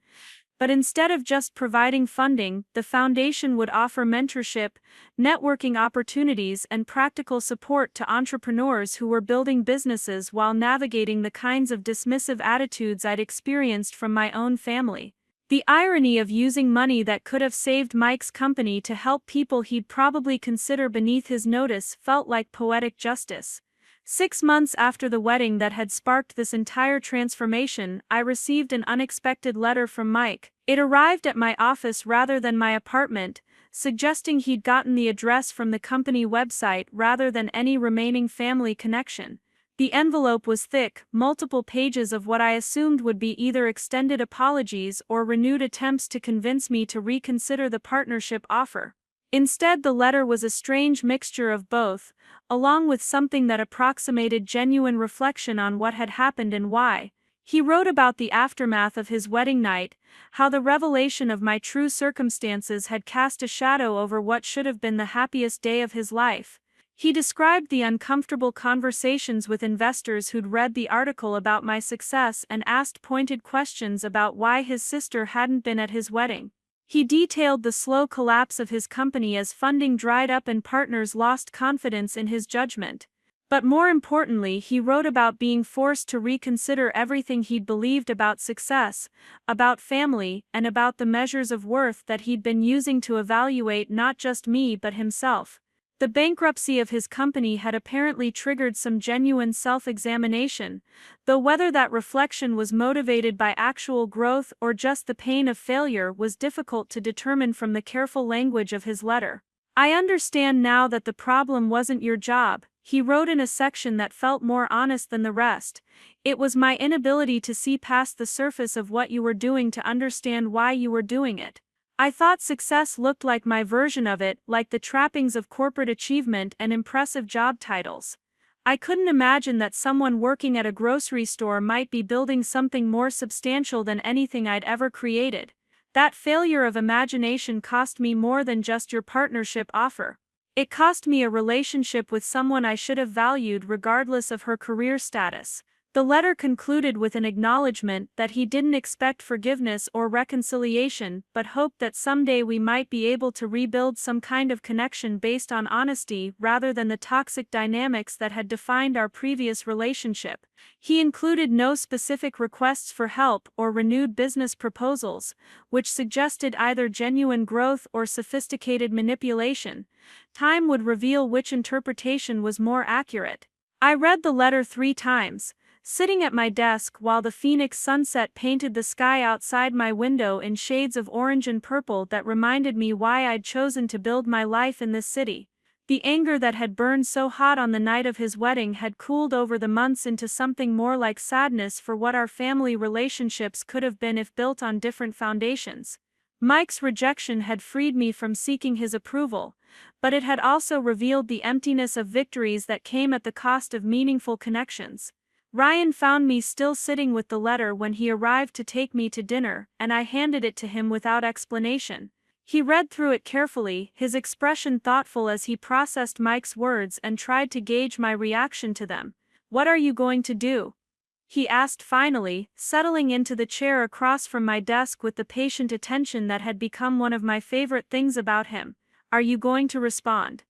But instead of just providing funding, the foundation would offer mentorship, networking opportunities, and practical support to entrepreneurs who were building businesses while navigating the kinds of dismissive attitudes I'd experienced from my own family. The irony of using money that could have saved Mike's company to help people he'd probably consider beneath his notice felt like poetic justice. 6 months after the wedding that had sparked this entire transformation, I received an unexpected letter from Mike. It arrived at my office rather than my apartment, suggesting he'd gotten the address from the company website rather than any remaining family connection. The envelope was thick, multiple pages of what I assumed would be either extended apologies or renewed attempts to convince me to reconsider the partnership offer. Instead, the letter was a strange mixture of both, along with something that approximated genuine reflection on what had happened and why. He wrote about the aftermath of his wedding night, how the revelation of my true circumstances had cast a shadow over what should have been the happiest day of his life. He described the uncomfortable conversations with investors who'd read the article about my success and asked pointed questions about why his sister hadn't been at his wedding. He detailed the slow collapse of his company as funding dried up and partners lost confidence in his judgment. But more importantly, he wrote about being forced to reconsider everything he'd believed about success, about family, and about the measures of worth that he'd been using to evaluate not just me but himself. The bankruptcy of his company had apparently triggered some genuine self-examination, though whether that reflection was motivated by actual growth or just the pain of failure was difficult to determine from the careful language of his letter. I understand now that the problem wasn't your job, he wrote in a section that felt more honest than the rest. It was my inability to see past the surface of what you were doing to understand why you were doing it. I thought success looked like my version of it, like the trappings of corporate achievement and impressive job titles. I couldn't imagine that someone working at a grocery store might be building something more substantial than anything I'd ever created. That failure of imagination cost me more than just your partnership offer. It cost me a relationship with someone I should have valued regardless of her career status. The letter concluded with an acknowledgement that he didn't expect forgiveness or reconciliation but hoped that someday we might be able to rebuild some kind of connection based on honesty rather than the toxic dynamics that had defined our previous relationship. He included no specific requests for help or renewed business proposals, which suggested either genuine growth or sophisticated manipulation. Time would reveal which interpretation was more accurate. I read the letter 3 times. Sitting at my desk while the Phoenix sunset painted the sky outside my window in shades of orange and purple that reminded me why I'd chosen to build my life in this city. The anger that had burned so hot on the night of his wedding had cooled over the months into something more like sadness for what our family relationships could have been if built on different foundations. Mike's rejection had freed me from seeking his approval, but it had also revealed the emptiness of victories that came at the cost of meaningful connections. Ryan found me still sitting with the letter when he arrived to take me to dinner, and I handed it to him without explanation. He read through it carefully, his expression thoughtful as he processed Mike's words and tried to gauge my reaction to them. "What are you going to do?" he asked finally, settling into the chair across from my desk with the patient attention that had become one of my favorite things about him. "Are you going to respond?"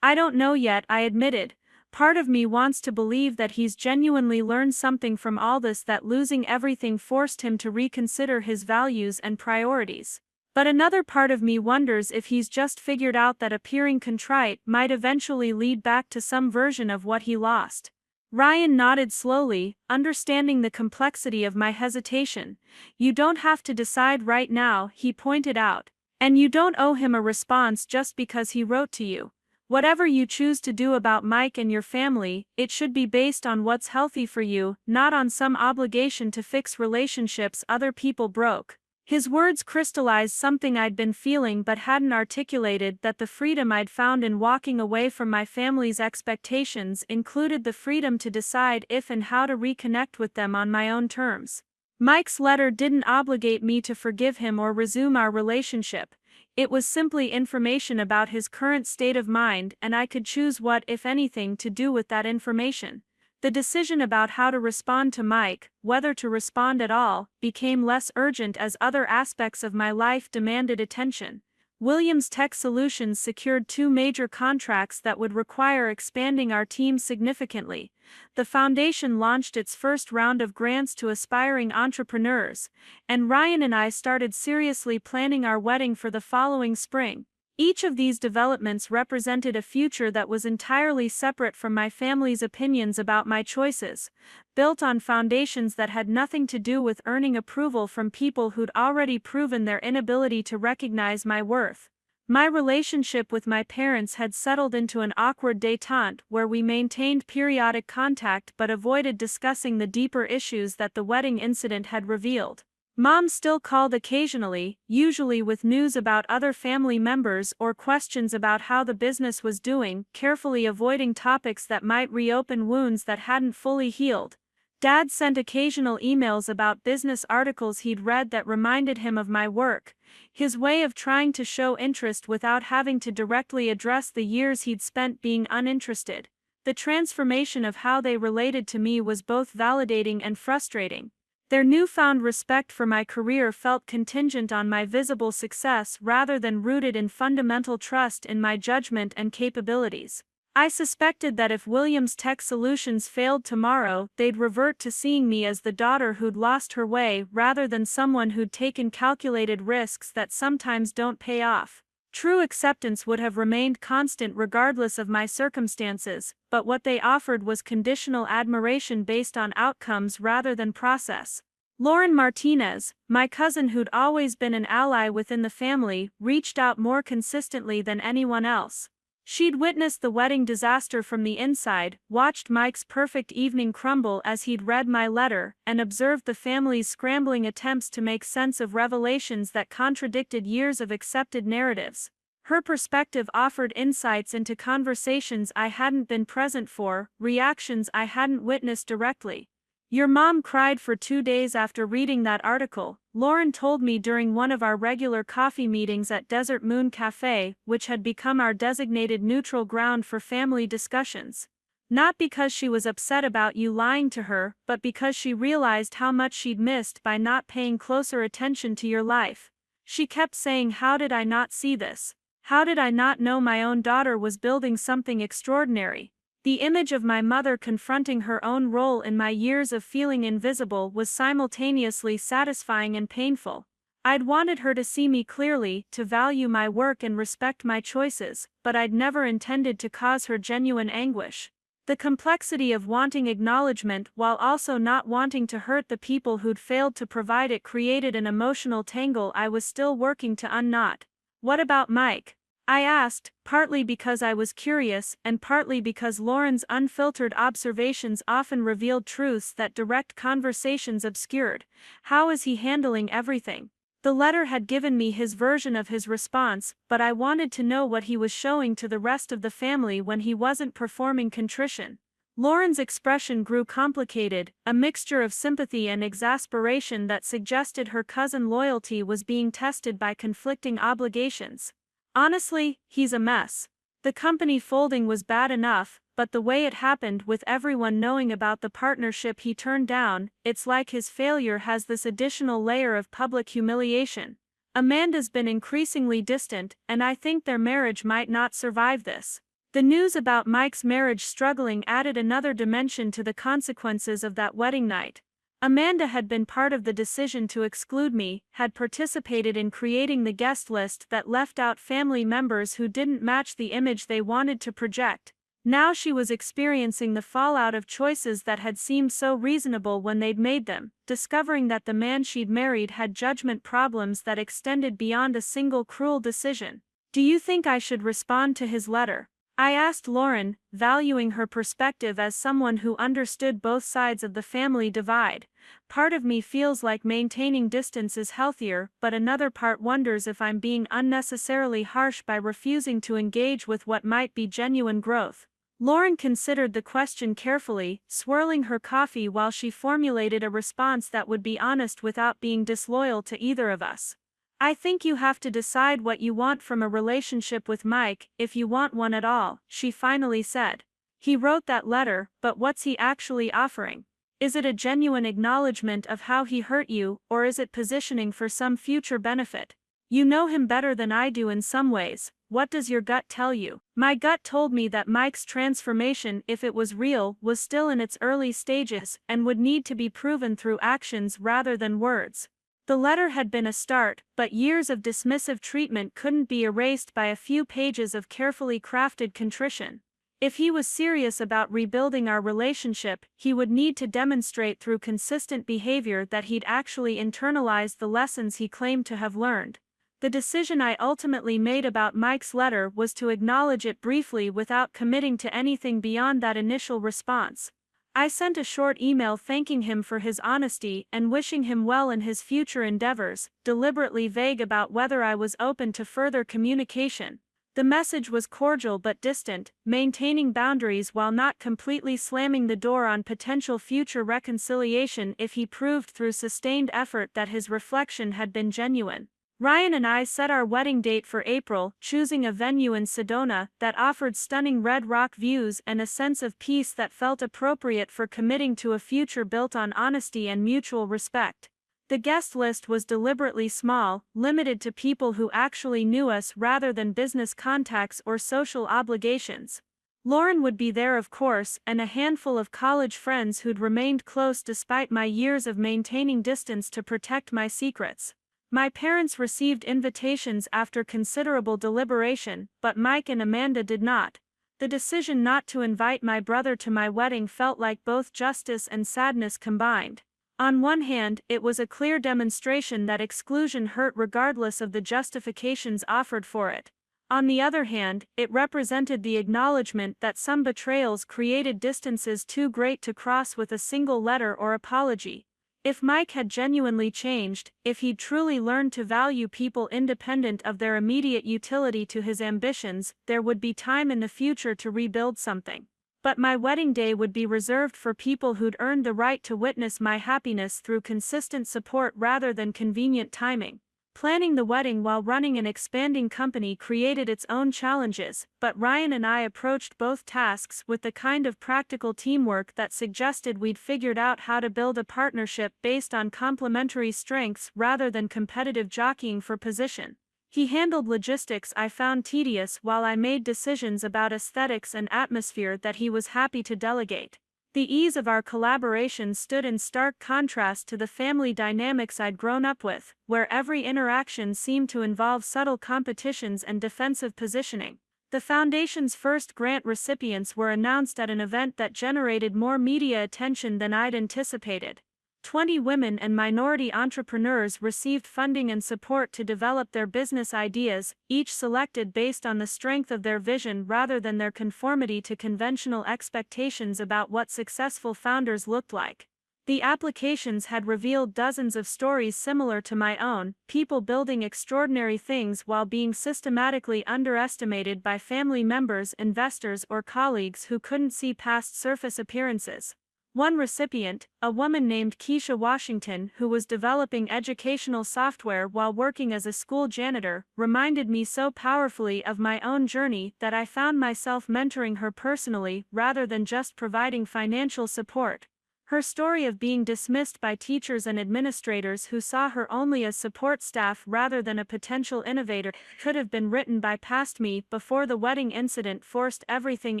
"I don't know yet," I admitted. Part of me wants to believe that he's genuinely learned something from all this, that losing everything forced him to reconsider his values and priorities. But another part of me wonders if he's just figured out that appearing contrite might eventually lead back to some version of what he lost. Ryan nodded slowly, understanding the complexity of my hesitation. "You don't have to decide right now," he pointed out. "And you don't owe him a response just because he wrote to you. Whatever you choose to do about Mike and your family, it should be based on what's healthy for you, not on some obligation to fix relationships other people broke." His words crystallized something I'd been feeling but hadn't articulated, that the freedom I'd found in walking away from my family's expectations included the freedom to decide if and how to reconnect with them on my own terms. Mike's letter didn't obligate me to forgive him or resume our relationship. It was simply information about his current state of mind, and I could choose what, if anything, to do with that information. The decision about how to respond to Mike, whether to respond at all, became less urgent as other aspects of my life demanded attention. Williams Tech Solutions secured 2 major contracts that would require expanding our team significantly. The foundation launched its first round of grants to aspiring entrepreneurs, and Ryan and I started seriously planning our wedding for the following spring. Each of these developments represented a future that was entirely separate from my family's opinions about my choices, built on foundations that had nothing to do with earning approval from people who'd already proven their inability to recognize my worth. My relationship with my parents had settled into an awkward détente where we maintained periodic contact but avoided discussing the deeper issues that the wedding incident had revealed. Mom still called occasionally, usually with news about other family members or questions about how the business was doing, carefully avoiding topics that might reopen wounds that hadn't fully healed. Dad sent occasional emails about business articles he'd read that reminded him of my work, his way of trying to show interest without having to directly address the years he'd spent being uninterested. The transformation of how they related to me was both validating and frustrating. Their newfound respect for my career felt contingent on my visible success rather than rooted in fundamental trust in my judgment and capabilities. I suspected that if Williams Tech Solutions failed tomorrow, they'd revert to seeing me as the daughter who'd lost her way rather than someone who'd taken calculated risks that sometimes don't pay off. True acceptance would have remained constant regardless of my circumstances, but what they offered was conditional admiration based on outcomes rather than process. Lauren Martinez, my cousin who'd always been an ally within the family, reached out more consistently than anyone else. She'd witnessed the wedding disaster from the inside, watched Mike's perfect evening crumble as he'd read my letter, and observed the family's scrambling attempts to make sense of revelations that contradicted years of accepted narratives. Her perspective offered insights into conversations I hadn't been present for, reactions I hadn't witnessed directly. "Your mom cried for 2 days after reading that article," Lauren told me during one of our regular coffee meetings at Desert Moon Cafe, which had become our designated neutral ground for family discussions. "Not because she was upset about you lying to her, but because she realized how much she'd missed by not paying closer attention to your life. She kept saying, 'How did I not see this? How did I not know my own daughter was building something extraordinary?' The image of my mother confronting her own role in my years of feeling invisible was simultaneously satisfying and painful. I'd wanted her to see me clearly, to value my work and respect my choices, but I'd never intended to cause her genuine anguish. The complexity of wanting acknowledgement while also not wanting to hurt the people who'd failed to provide it created an emotional tangle I was still working to unknot. "What about Mike?" I asked, partly because I was curious and partly because Lauren's unfiltered observations often revealed truths that direct conversations obscured. "How is he handling everything?" The letter had given me his version of his response, but I wanted to know what he was showing to the rest of the family when he wasn't performing contrition. Lauren's expression grew complicated, a mixture of sympathy and exasperation that suggested her cousin loyalty was being tested by conflicting obligations. "Honestly, he's a mess. The company folding was bad enough, but the way it happened, with everyone knowing about the partnership he turned down, it's like his failure has this additional layer of public humiliation. Amanda's been increasingly distant, and I think their marriage might not survive this." The news about Mike's marriage struggling added another dimension to the consequences of that wedding night. Amanda had been part of the decision to exclude me, had participated in creating the guest list that left out family members who didn't match the image they wanted to project. Now she was experiencing the fallout of choices that had seemed so reasonable when they'd made them, discovering that the man she'd married had judgment problems that extended beyond a single cruel decision. "Do you think I should respond to his letter?" I asked Lauren, valuing her perspective as someone who understood both sides of the family divide. Part of me feels like maintaining distance is healthier, but another part wonders if I'm being unnecessarily harsh by refusing to engage with what might be genuine growth. Lauren considered the question carefully, swirling her coffee while she formulated a response that would be honest without being disloyal to either of us. I think you have to decide what you want from a relationship with Mike, if you want one at all, she finally said. He wrote that letter, but what's he actually offering? Is it a genuine acknowledgement of how he hurt you, or is it positioning for some future benefit? You know him better than I do in some ways. What does your gut tell you? My gut told me that Mike's transformation, if it was real, was still in its early stages and would need to be proven through actions rather than words. The letter had been a start, but years of dismissive treatment couldn't be erased by a few pages of carefully crafted contrition. If he was serious about rebuilding our relationship, he would need to demonstrate through consistent behavior that he'd actually internalized the lessons he claimed to have learned. The decision I ultimately made about Mike's letter was to acknowledge it briefly without committing to anything beyond that initial response. I sent a short email thanking him for his honesty and wishing him well in his future endeavors, deliberately vague about whether I was open to further communication. The message was cordial but distant, maintaining boundaries while not completely slamming the door on potential future reconciliation if he proved through sustained effort that his reflection had been genuine. Ryan and I set our wedding date for April, choosing a venue in Sedona that offered stunning red rock views and a sense of peace that felt appropriate for committing to a future built on honesty and mutual respect. The guest list was deliberately small, limited to people who actually knew us rather than business contacts or social obligations. Lauren would be there, of course, and a handful of college friends who'd remained close despite my years of maintaining distance to protect my secrets. My parents received invitations after considerable deliberation, but Mike and Amanda did not. The decision not to invite my brother to my wedding felt like both justice and sadness combined. On one hand, it was a clear demonstration that exclusion hurt regardless of the justifications offered for it. On the other hand, it represented the acknowledgement that some betrayals created distances too great to cross with a single letter or apology. If Mike had genuinely changed, if he'd truly learned to value people independent of their immediate utility to his ambitions, there would be time in the future to rebuild something. But my wedding day would be reserved for people who'd earned the right to witness my happiness through consistent support rather than convenient timing. Planning the wedding while running an expanding company created its own challenges, but Ryan and I approached both tasks with the kind of practical teamwork that suggested we'd figured out how to build a partnership based on complementary strengths rather than competitive jockeying for position. He handled logistics I found tedious while I made decisions about aesthetics and atmosphere that he was happy to delegate. The ease of our collaboration stood in stark contrast to the family dynamics I'd grown up with, where every interaction seemed to involve subtle competitions and defensive positioning. The Foundation's first grant recipients were announced at an event that generated more media attention than I'd anticipated. 20 women and minority entrepreneurs received funding and support to develop their business ideas, each selected based on the strength of their vision rather than their conformity to conventional expectations about what successful founders looked like. The applications had revealed dozens of stories similar to my own, people building extraordinary things while being systematically underestimated by family members, investors, or colleagues who couldn't see past surface appearances. One recipient, a woman named Keisha Washington who was developing educational software while working as a school janitor, reminded me so powerfully of my own journey that I found myself mentoring her personally rather than just providing financial support. Her story of being dismissed by teachers and administrators who saw her only as support staff rather than a potential innovator could have been written by past me before the wedding incident forced everything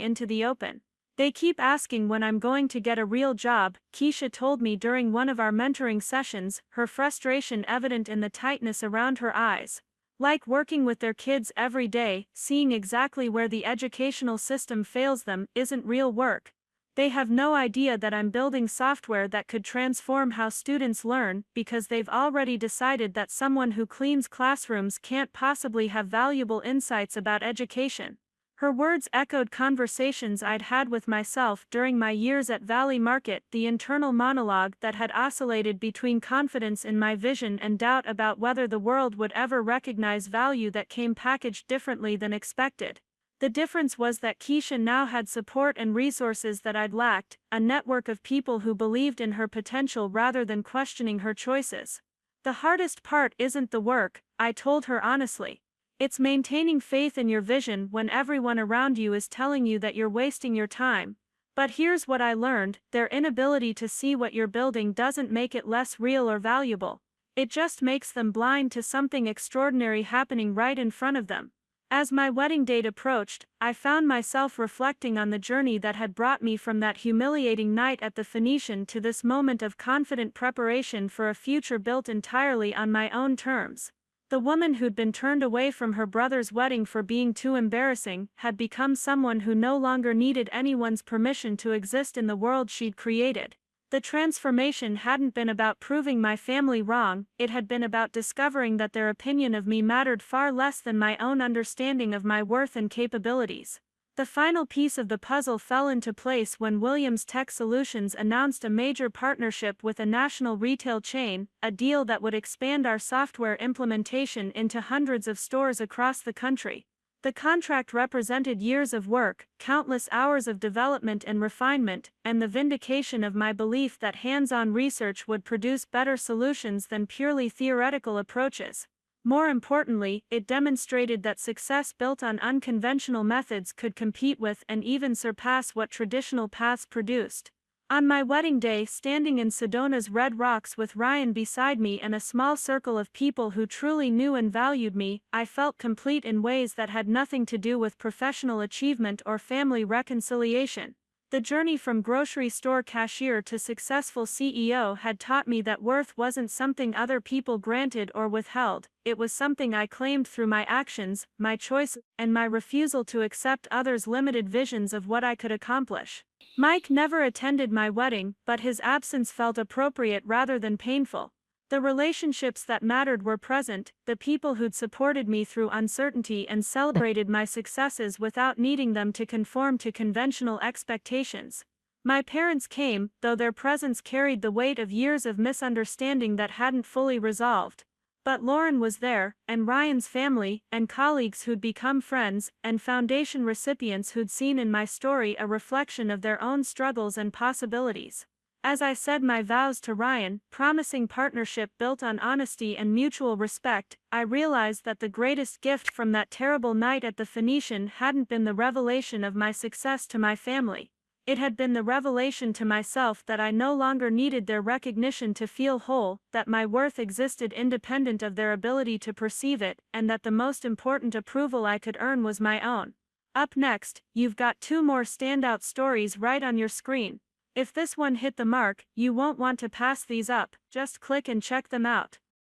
into the open. They keep asking when I'm going to get a real job, Keisha told me during one of our mentoring sessions, her frustration evident in the tightness around her eyes. Like working with their kids every day, seeing exactly where the educational system fails them isn't real work. They have no idea that I'm building software that could transform how students learn because they've already decided that someone who cleans classrooms can't possibly have valuable insights about education. Her words echoed conversations I'd had with myself during my years at Valley Market, the internal monologue that had oscillated between confidence in my vision and doubt about whether the world would ever recognize value that came packaged differently than expected. The difference was that Keisha now had support and resources that I'd lacked, a network of people who believed in her potential rather than questioning her choices. The hardest part isn't the work, I told her honestly. It's maintaining faith in your vision when everyone around you is telling you that you're wasting your time. But here's what I learned: their inability to see what you're building doesn't make it less real or valuable. It just makes them blind to something extraordinary happening right in front of them. As my wedding date approached, I found myself reflecting on the journey that had brought me from that humiliating night at the Phoenician to this moment of confident preparation for a future built entirely on my own terms. The woman who'd been turned away from her brother's wedding for being too embarrassing had become someone who no longer needed anyone's permission to exist in the world she'd created. The transformation hadn't been about proving my family wrong, it had been about discovering that their opinion of me mattered far less than my own understanding of my worth and capabilities. The final piece of the puzzle fell into place when Williams Tech Solutions announced a major partnership with a national retail chain, a deal that would expand our software implementation into hundreds of stores across the country. The contract represented years of work, countless hours of development and refinement, and the vindication of my belief that hands-on research would produce better solutions than purely theoretical approaches. More importantly, it demonstrated that success built on unconventional methods could compete with and even surpass what traditional paths produced. On my wedding day, standing in Sedona's Red Rocks with Ryan beside me and a small circle of people who truly knew and valued me, I felt complete in ways that had nothing to do with professional achievement or family reconciliation. The journey from grocery store cashier to successful CEO had taught me that worth wasn't something other people granted or withheld, it was something I claimed through my actions, my choices, and my refusal to accept others' limited visions of what I could accomplish. Mike never attended my wedding, but his absence felt appropriate rather than painful. The relationships that mattered were present, the people who'd supported me through uncertainty and celebrated my successes without needing them to conform to conventional expectations. My parents came, though their presence carried the weight of years of misunderstanding that hadn't fully resolved. But Lauren was there, and Ryan's family, and colleagues who'd become friends, and foundation recipients who'd seen in my story a reflection of their own struggles and possibilities. As I said my vows to Ryan, promising partnership built on honesty and mutual respect, I realized that the greatest gift from that terrible night at the Phoenician hadn't been the revelation of my success to my family. It had been the revelation to myself that I no longer needed their recognition to feel whole, that my worth existed independent of their ability to perceive it, and that the most important approval I could earn was my own. Up next, you've got 2 more standout stories right on your screen. If this one hit the mark, you won't want to pass these up, just click and check them out.